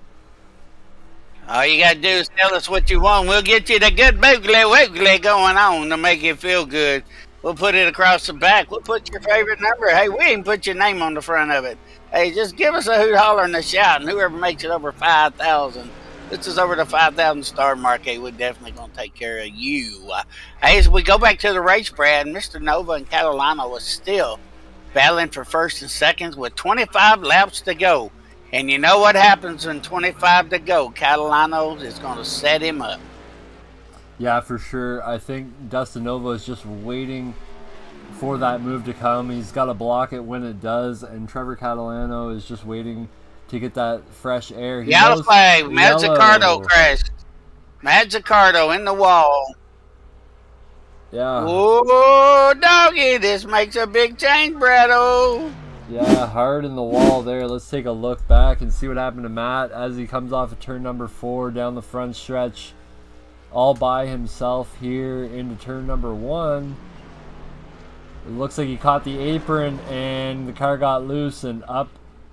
All you got to do is tell us what you want. We'll get you the good boogly going on to make you feel good. We'll put it across the back. We'll put your favorite number. Hey, we even put your name on the front of it. Hey, just give us a hoot, holler, and a shout, and whoever makes it over 5,000. This is over the 5,000 star mark. Hey, we're definitely going to take care of you. Hey, as we go back to the race, Brad, Mr. Nova and Catalano was still battling for first and seconds with 25 laps to go. And you know what happens when 25 to go? Catalano is going to set him up. Yeah, for sure. I think Dustin Nova is just waiting for that move to come. He's got to block it when it does, and Trevor Catalano is just waiting to get that fresh air. Yellow flag. Mazzucato crashed. Mazzucato in the wall. Yeah. Oh, doggy. This makes a big change, Brado. Yeah, hard in the wall there. Let's take a look back and see what happened to Matt as he comes off of turn number 4 down the front stretch. All by himself here into turn number 1. It looks like he caught the apron and the car got loose and up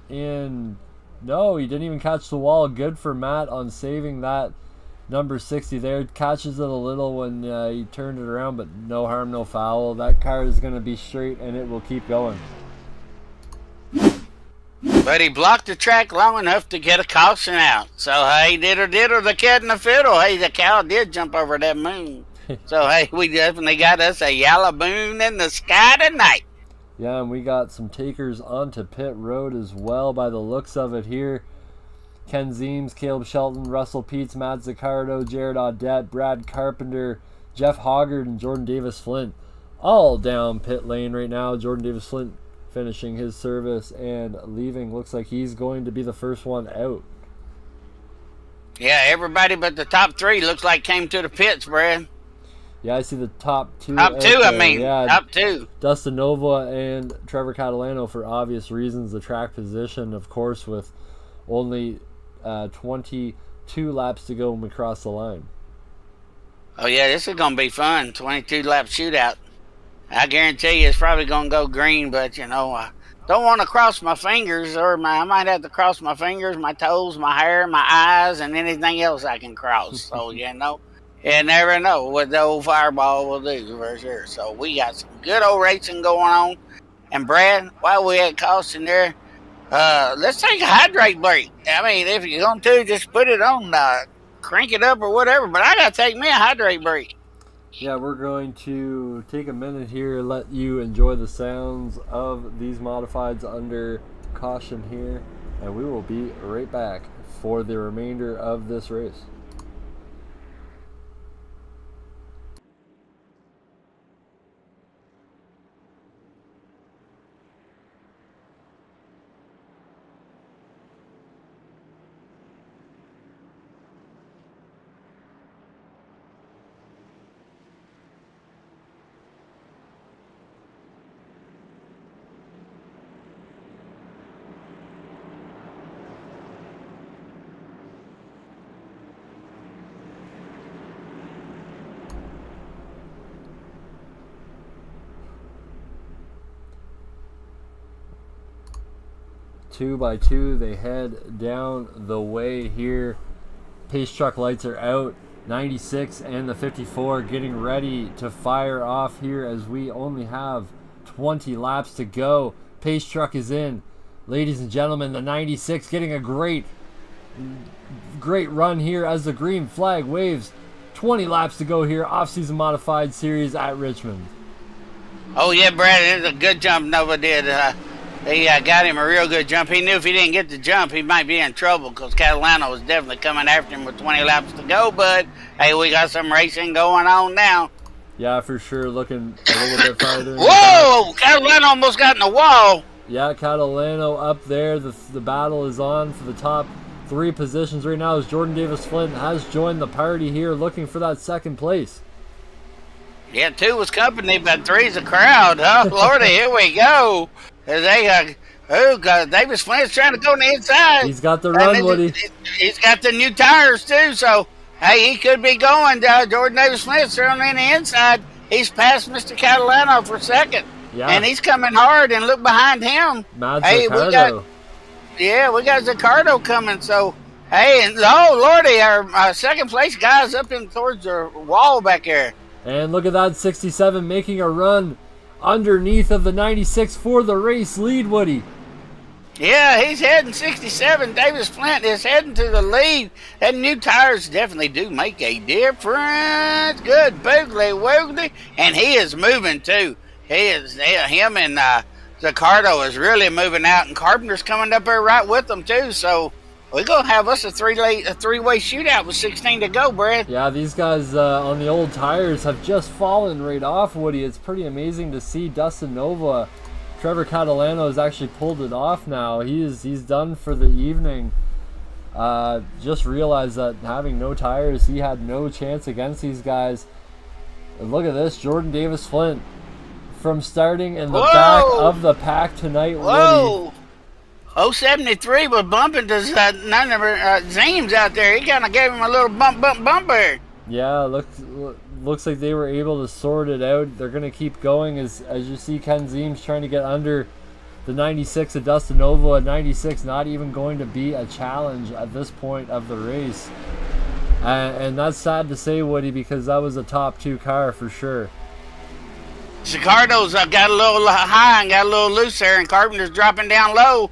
in... No, he didn't even catch the wall. Good for Matt on saving that number 60 there. Catches it a little when he turned it around, but no harm, no foul. That car is going to be straight and it will keep going. But he blocked the track long enough to get a caution out. So, hey, diddle the cat and the fiddle. Hey, the cow did jump over that moon. So, hey, we definitely got us a yellow moon in the sky tonight. Yeah, and we got some takers onto pit road as well by the looks of it here. Ken Zeems, Caleb Shelton, Russell Peets, Matt Zaccardo, Jared Audette, Brad Carpenter, Jeff Hoggard, and Jordan Davis Flint all down pit lane right now. Jordan Davis Flint finishing his service and leaving. Looks like he's going to be the first one out. Yeah, everybody but the top 3 looks like came to the pits, Brad. Yeah, I see the top 2. Top 2, yeah, top 2. Dustin Nova and Trevor Catalano for obvious reasons. The track position, of course, with only 22 laps to go when we cross the line. Oh, yeah, this is going to be fun. 22-lap shootout. I guarantee you it's probably going to go green, but, you know, don't want to cross my fingers, or I might have to cross my fingers, my toes, my hair, my eyes, and anything else I can cross. So, you never know what the old Fireball will do for sure. So we got some good old racing going on. And Brad, while we had caution there, let's take a hydrate break. I mean, if you're going to, just put it on, crank it up or whatever. But I got to take me a hydrate break. Yeah, we're going to take a minute here, let you enjoy the sounds of these modifieds under caution here, and we will be right back for the remainder of this race. Two by two, they head down the way here. Pace truck lights are out. 96 and the 54 getting ready to fire off here as we only have 20 laps to go. Pace truck is in. Ladies and gentlemen, the 96 getting a great run here as the green flag waves. 20 laps to go here, off-season modified series at Richmond. Oh yeah, Brad, it was a good jump Nova did. He got him a real good jump. He knew if he didn't get the jump, he might be in trouble because Catalano was definitely coming after him with 20 laps to go. But, hey, we got some racing going on now. Yeah, for sure. Looking a little bit farther. Whoa! Catalano almost got in the wall. Yeah, Catalano up there. The battle is on for the top 3 positions right now as Jordan Davis Flint has joined the party here looking for that second place. Yeah, 2 was company, but 3's a crowd. Oh, Lordy, here we go. Davis Flint's trying to go on the inside. He's got the run, Woody. He's got the new tires, too, so, hey, he could be going. Jordan Davis Flint's on the inside. He's passed Mr. Catalano for second. Yeah. And he's coming hard, and look behind him. Hey, we got Zaccardo coming, so, hey, and, oh, Lordy, our second place guy's up in towards the wall back there. And look at that, 67 making a run underneath of the 96 for the race lead, Woody. Yeah, he's heading 67. Davis Flint is heading to the lead. And new tires definitely do make a difference. Good boogly woogly. And he is moving too. Him and Zaccardo is really moving out. And Carpenter's coming up there right with them too. So we're going to have us a three-way shootout with 16 to go, Brad. Yeah, these guys on the old tires have just fallen right off, Woody. It's pretty amazing to see Dustin Nova. Trevor Catalano has actually pulled it off now. He's done for the evening. Just realized that having no tires, he had no chance against these guys. And look at this, Jordan Davis Flint from starting in the back of the pack tonight, Woody. 073 was bumping to Zeems out there. He kind of gave him a little bumper. Yeah, looks like they were able to sort it out. They're going to keep going as you see Ken Zeems trying to get under the 96 of Dustin Nova. 96 not even going to be a challenge at this point of the race. And that's sad to say, Woody, because that was a top 2 car for sure. Zaccardo's got a little high and got a little loose there, and Carpenter's dropping down low.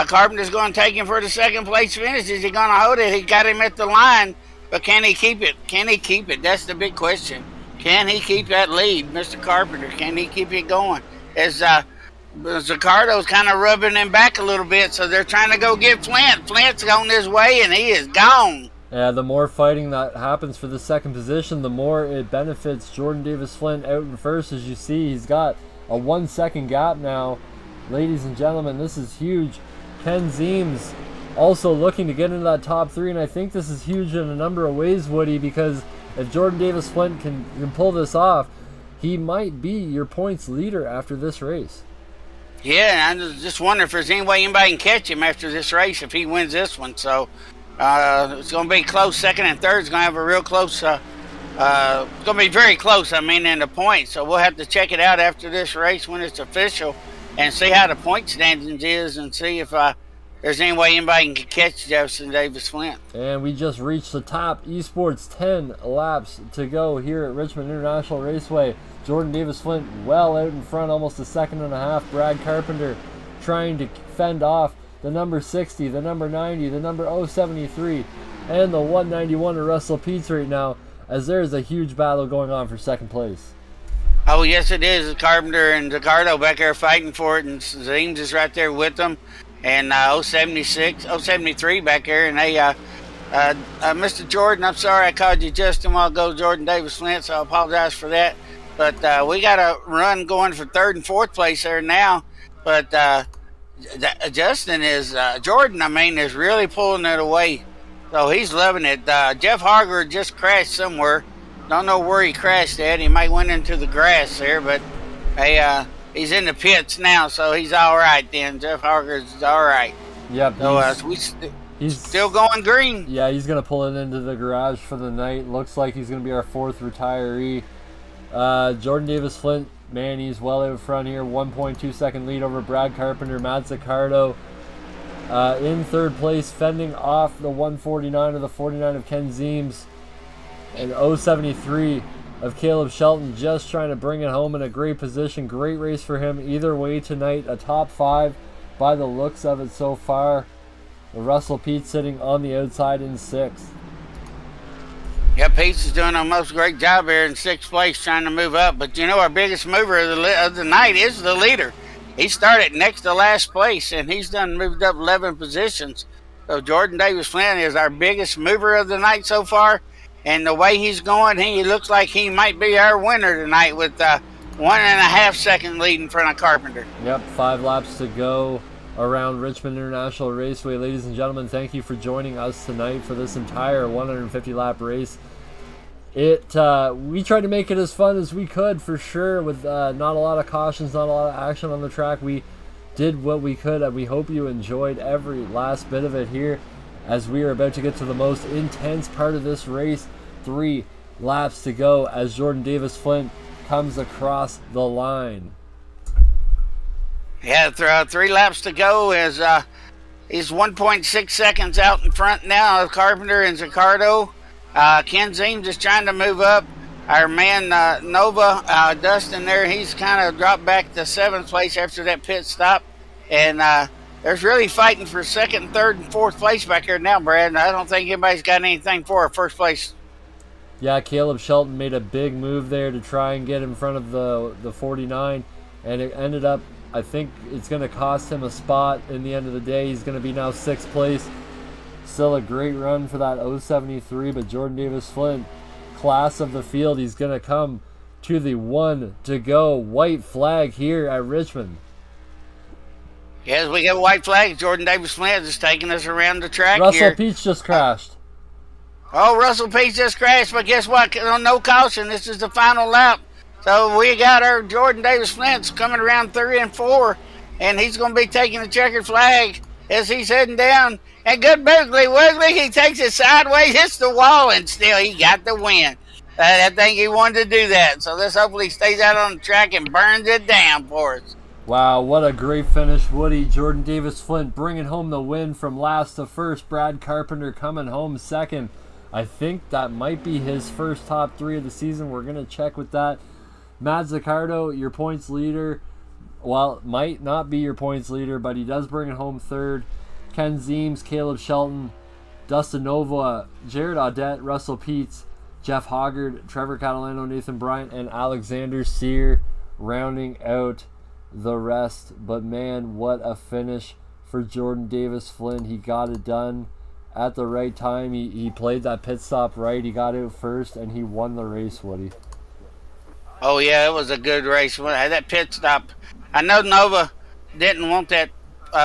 Carpenter's going to take him for the second place finish. Is he going to hold it? He got him at the line, but can he keep it? Can he keep it? That's the big question. Can he keep that lead, Mr. Carpenter? Can he keep it going? As Zaccardo's kind of rubbing him back a little bit, so they're trying to go get Flint. Flint's on his way, and he is gone. Yeah, the more fighting that happens for the second position, the more it benefits Jordan Davis Flint out in first. As you see, he's got a 1 second gap now. Ladies and gentlemen, this is huge. Ken Zeems also looking to get into that top 3, and I think this is huge in a number of ways, Woody, because if Jordan Davis Flint can pull this off, he might be your points leader after this race. Yeah, I just wonder if there's any way anybody can catch him after this race if he wins this one. So it's going to be close. Second and third is going to have a real close. It's going to be very close, in the points. So we'll have to check it out after this race when it's official. and see how the point standings is and see if there's any way anybody can catch Jefferson Davis Flint. And we just reached the top. eSports 10 laps to go here at Richmond International Raceway. Jordan Davis Flint well out in front, almost a second and a half. Brad Carpenter trying to fend off the number 60, the number 90, the number 073, and the 191 of Russell Peets right now, as there is a huge battle going on for second place. Oh, yes, it is. Carpenter and Ricardo back there fighting for it, and Zeems is right there with them. And 073 back there. And they, Mr. Jordan, I'm sorry I called you just a while ago, Jordan Davis Flint, so I apologize for that. But we got a run going for third and fourth place there now. But Justin is, Jordan, is really pulling it away. So he's loving it. Jeff Harger just crashed somewhere. Don't know where he crashed at. He might went into the grass there, but hey, he's in the pits now, so he's all right then. Jeff Harger's all right. Yep. So he's still going green. Yeah, he's going to pull it into the garage for the night. Looks like he's going to be our fourth retiree. Jordan Davis Flint, man, he's well out front here. 1.2 second lead over Brad Carpenter. Matt Zaccardo in third place, fending off the 149 or the 49 of Ken Zeems. And 073 of Caleb Shelton just trying to bring it home in a great position. Great race for him either way tonight. A top 5 by the looks of it so far. Russell Peets sitting on the outside in 6th. Yeah, Peets is doing a most great job here in 6th place trying to move up. But you know, our biggest mover of the night is the leader. He started next to last place, and he's moved up 11 positions. So Jordan Davis Flint is our biggest mover of the night so far. And the way he's going, he looks like he might be our winner tonight with 1.5 second lead in front of Carpenter. Yep, 5 laps to go around Richmond International Raceway. Ladies and gentlemen, thank you for joining us tonight for this entire 150-lap race. We tried to make it as fun as we could, for sure, with not a lot of cautions, not a lot of action on the track. We did what we could, and we hope you enjoyed every last bit of it here as we are about to get to the most intense part of this race. 3 laps to go as Jordan Davis Flint comes across the line. Yeah, 3 laps to go as he's 1.6 seconds out in front now of Carpenter and Zaccardo. Ken Zeems is trying to move up. Our man Nova, Dustin there, he's kind of dropped back to 7th place after that pit stop. And there's really fighting for 2nd, 3rd, and 4th place back here now, Brad. I don't think anybody's got anything for our 1st place. Yeah, Caleb Shelton made a big move there to try and get in front of the 49, and it ended up, I think it's going to cost him a spot in the end of the day. He's going to be now 6th place. Still a great run for that 073, but Jordan Davis Flint, class of the field, he's going to come to the 1 to go white flag here at Richmond. Yes, we get a white flag. Jordan Davis Flint is taking us around the track Russell here. Peets just crashed. Oh, Russell Peets just crashed, but guess what? No caution. This is the final lap. So we got our Jordan Davis Flint's coming around 3 and 4, and he's going to be taking the checkered flag as he's heading down. And good Wesley, he takes it sideways, hits the wall, and still he got the win. I think he wanted to do that. So let's hopefully he stays out on the track and burns it down for us. Wow, what a great finish, Woody. Jordan Davis Flint bringing home the win from last to first. Brad Carpenter coming home 2nd. I think that might be his first top 3 of the season. We're going to check with that. Matt Zaccardo, your points leader. Well, might not be your points leader, but he does bring it home 3rd. Ken Zeems, Caleb Shelton, Dustin Nova, Jared Audette, Russell Peets, Jeff Hoggard, Trevor Catalano, Nathan Bryant, and Alexander Sear rounding out the rest. But man, what a finish for Jordan Davis Flint. He got it done at the right time. He played that pit stop right. He got out first, and he won the race, Woody. Oh, yeah, it was a good race. That pit stop, I know Nova didn't want that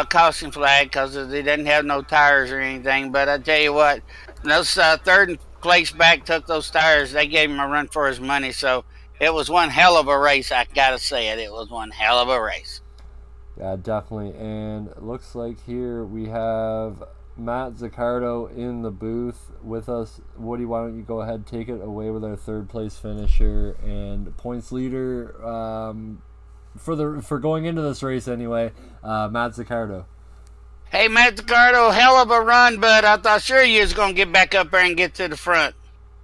caution flag because they didn't have no tires or anything, but I tell you what, those 3rd place back took those tires. They gave him a run for his money, so it was one hell of a race. I gotta say it was one hell of a race. Yeah, definitely. And it looks like here we have Matt Zaccardo in the booth with us. Woody, why don't you go ahead, take it away with our 3rd place finisher and points leader for going into this race anyway, Matt Zaccardo. Hey, Matt Ricardo, hell of a run, but I thought sure you was going to get back up there and get to the front.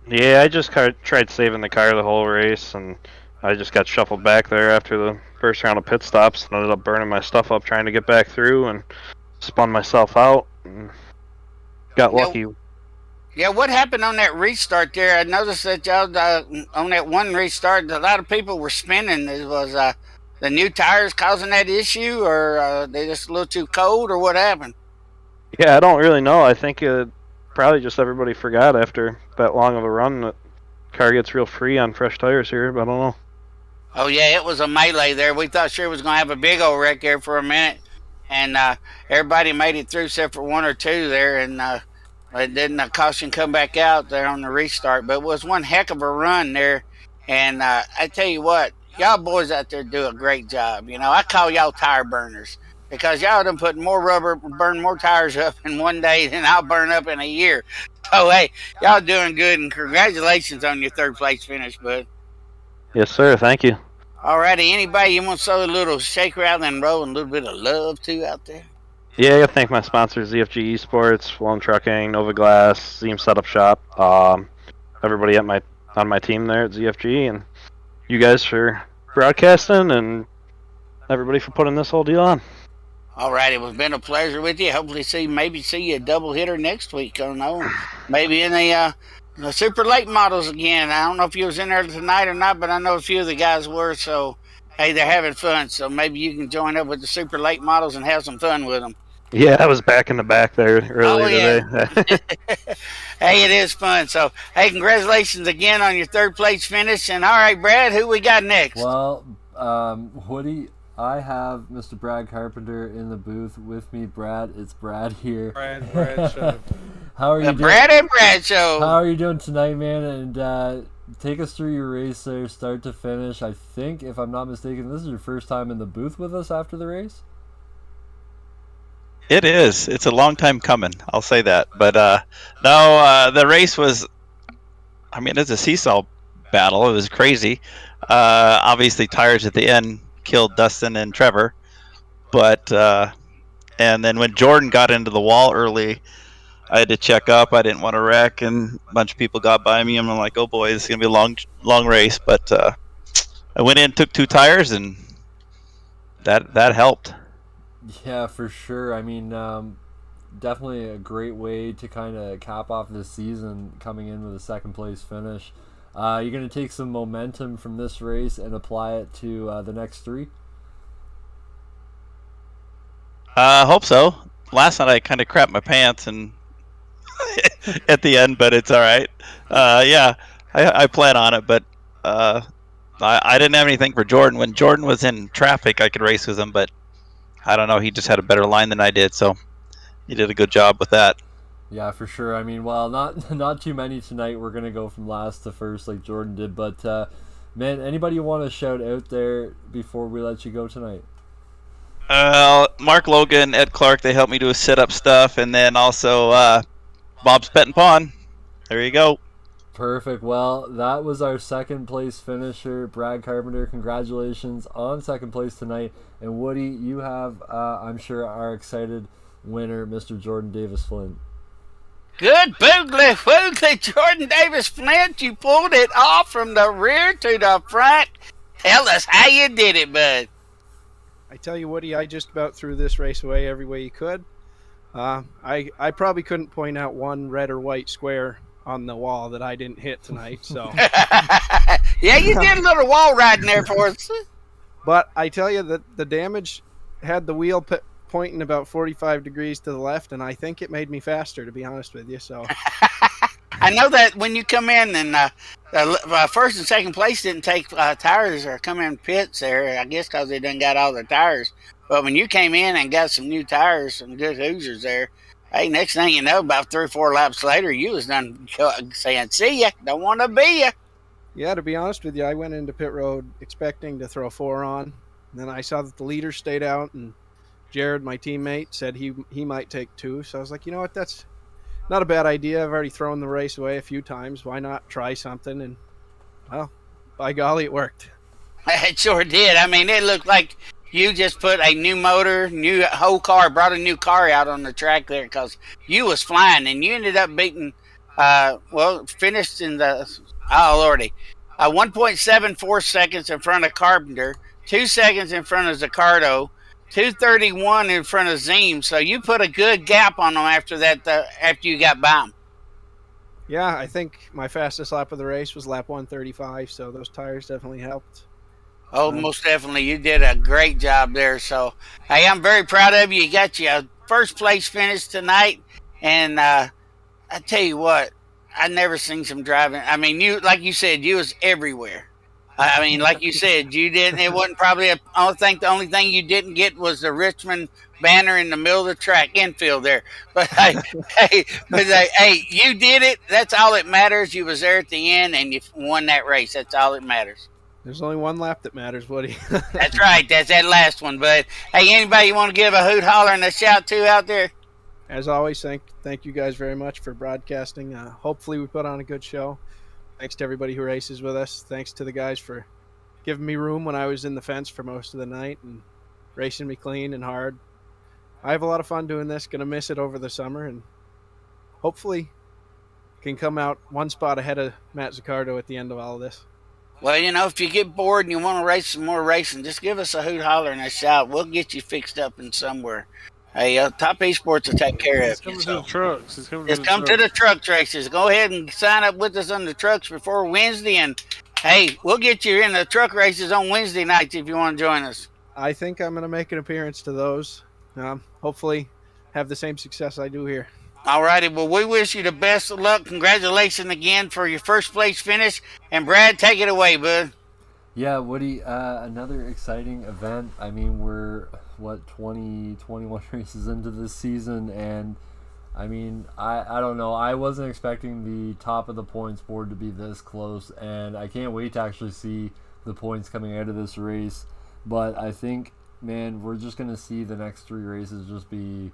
Yeah, I just tried saving the car the whole race, and I just got shuffled back there after the first round of pit stops, and ended up burning my stuff up trying to get back through, and spun myself out, and got lucky. Yeah, what happened on that restart there? I noticed that y'all on that one restart, a lot of people were spinning. It was the new tires causing that issue, or they just a little too cold, or what happened? Yeah, I don't really know. I think probably just everybody forgot after that long of a run that car gets real free on fresh tires here, but I don't know. Oh, yeah, it was a melee there. We thought sure it was going to have a big old wreck there for a minute, and everybody made it through except for one or two there, and it didn't caution come back out there on the restart, but it was one heck of a run there. And I tell you what, y'all boys out there do a great job. You know, I call y'all tire burners because y'all done put more rubber, burn more tires up in one day than I'll burn up in a year. So, hey, y'all doing good, and congratulations on your third place finish, bud. Yes, sir. Thank you. All righty, anybody you want to throw a little shake, rattle, and roll and a little bit of love to out there? Yeah, I gotta thank my sponsors, ZFG eSports, Flown Trucking, Nova Glass, Zeem Setup Shop, everybody on my team there at ZFG, and you guys for broadcasting, and everybody for putting this whole deal on. All right, it was been a pleasure with you. Hopefully see you a double hitter next week. I don't know, maybe in the super late models again. I don't know if you was in there tonight or not, but I know a few of the guys were. So, hey, they're having fun. So maybe you can join up with the super late models and have some fun with them. Yeah, I was back in the back there earlier today. Hey, it is fun. So, hey, congratulations again on your third place finish. And all right, Brad, who we got next? Well, Woody, I have Mr. Brad Carpenter in the booth with me. Brad, it's Brad here. Brad show. How are you doing? Brad and Brad show. How are you doing tonight, man? And take us through your race there, start to finish. I think, if I'm not mistaken, this is your first time in the booth with us after the race? It is. It's a long time coming. I'll say that. But no, the race was. I mean, it's a seesaw battle. It was crazy. Obviously, tires at the end killed Dustin and Trevor. But and then when Jordan got into the wall early, I had to check up. I didn't want to wreck, and a bunch of people got by me. And I'm like, oh boy, this is gonna be a long race. But I went in, took 2 tires, and that helped. Yeah, for sure. I mean, definitely a great way to kind of cap off this season, coming in with a second place finish. You're going to take some momentum from this race and apply it to the next 3? I hope so. Last night I kind of crapped my pants and at the end, but it's all right. Yeah, I plan on it, but I didn't have anything for Jordan. When Jordan was in traffic, I could race with him, but I don't know. He just had a better line than I did, so he did a good job with that. Yeah, for sure. I mean, well, not too many tonight. We're gonna go from last to first like Jordan did, but man, anybody you want to shout out there before we let you go tonight? Mark Logan, Ed Clark, they helped me do sit-up stuff, and then also Bob's Pet and Pawn. There you go. Perfect. Well, that was our second place finisher, Brad Carpenter. Congratulations on second place tonight. And Woody, you have, I'm sure, our excited winner, Mr. Jordan Davis Flint. Good boogly, Jordan Davis Flint. You pulled it off from the rear to the front. Tell us how you did it, bud. I tell you, Woody, I just about threw this race away every way you could. I probably couldn't point out one red or white square on the wall that I didn't hit tonight. So yeah, you did a little wall riding there for us. But I tell you that the damage had the wheel pointing about 45 degrees to the left, and I think it made me faster, to be honest with you. So I know that when you come in and first and second place didn't take tires or come in pits there, I guess because they done got all their tires. But when you came in and got some new tires, some good Hoosiers there, hey, next thing you know, about 3 or 4 laps later, you was done saying, see ya, don't want to be ya. Yeah, to be honest with you, I went into pit road expecting to throw 4 on. And then I saw that the leader stayed out, and Jared, my teammate, said he might take 2. So I was like, you know what, that's not a bad idea. I've already thrown the race away a few times. Why not try something? And, well, by golly, it worked. It sure did. I mean, it looked like you just put a new motor, whole car, brought a new car out on the track there because you was flying, and you ended up beating, finished in the, oh lordy, 1.74 seconds in front of Carpenter, 2 seconds in front of Zaccardo, 2:31 in front of Ziem. So you put a good gap on them after that. After you got by them. Yeah, I think my fastest lap of the race was lap 135, so those tires definitely helped. Oh, most definitely. You did a great job there. So, hey, I'm very proud of you. You got your first place finish tonight. And I tell you what, I never seen some driving. I mean, you, like you said, you was everywhere. I mean, like you said, you didn't. It wasn't probably the only thing you didn't get was the Richmond banner in the middle of the track infield there. But hey, you did it. That's all that matters. You was there at the end and you won that race. That's all that matters. There's only one lap that matters, Woody. That's right. That's that last one. But hey, anybody you want to give a hoot, holler, and a shout to out there? As always, thank you guys very much for broadcasting. Hopefully we put on a good show. Thanks to everybody who races with us. Thanks to the guys for giving me room when I was in the fence for most of the night and racing me clean and hard. I have a lot of fun doing this. Going to miss it over the summer, and hopefully can come out one spot ahead of Matt Zaccardo at the end of all of this. Well, you know, if you get bored and you want to race some more racing, just give us a hoot, holler, and a shout. We'll get you fixed up in somewhere. Hey, Topp eSports will take care of you. He's coming to the trucks. He's coming Just come to the truck races. Go ahead and sign up with us on the trucks before Wednesday. And, hey, we'll get you in the truck races on Wednesday nights if you want to join us. I think I'm going to make an appearance to those. Hopefully have the same success I do here. All righty. Well, we wish you the best of luck. Congratulations again for your first place finish. And, Brad, take it away, bud. Yeah, Woody, another exciting event. I mean, we're, 21 races into this season, and I mean, I don't know. I wasn't expecting the top of the points board to be this close, and I can't wait to actually see the points coming out of this race. But I think, man, we're just going to see the next 3 races just be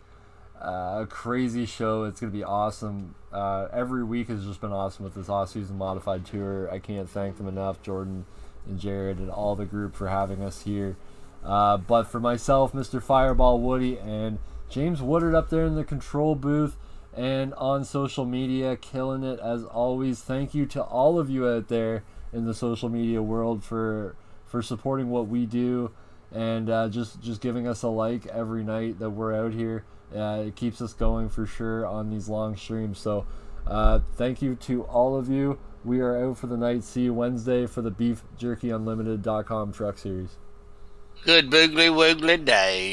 a crazy show. It's going to be awesome. Every week has just been awesome with this off-season modified tour. I can't thank them enough, Jordan and Jared and all the group, for having us here. But for myself, Mr. Fireball Woody, and James Woodard up there in the control booth and on social media, killing it as always. Thank you to all of you out there in the social media world for supporting what we do, and just giving us a like every night that we're out here. It keeps us going for sure on these long streams. So thank you to all of you. We are out for the night. See you Wednesday for the BeefJerkyUnlimited.com Truck Series. Good boogly woogly day.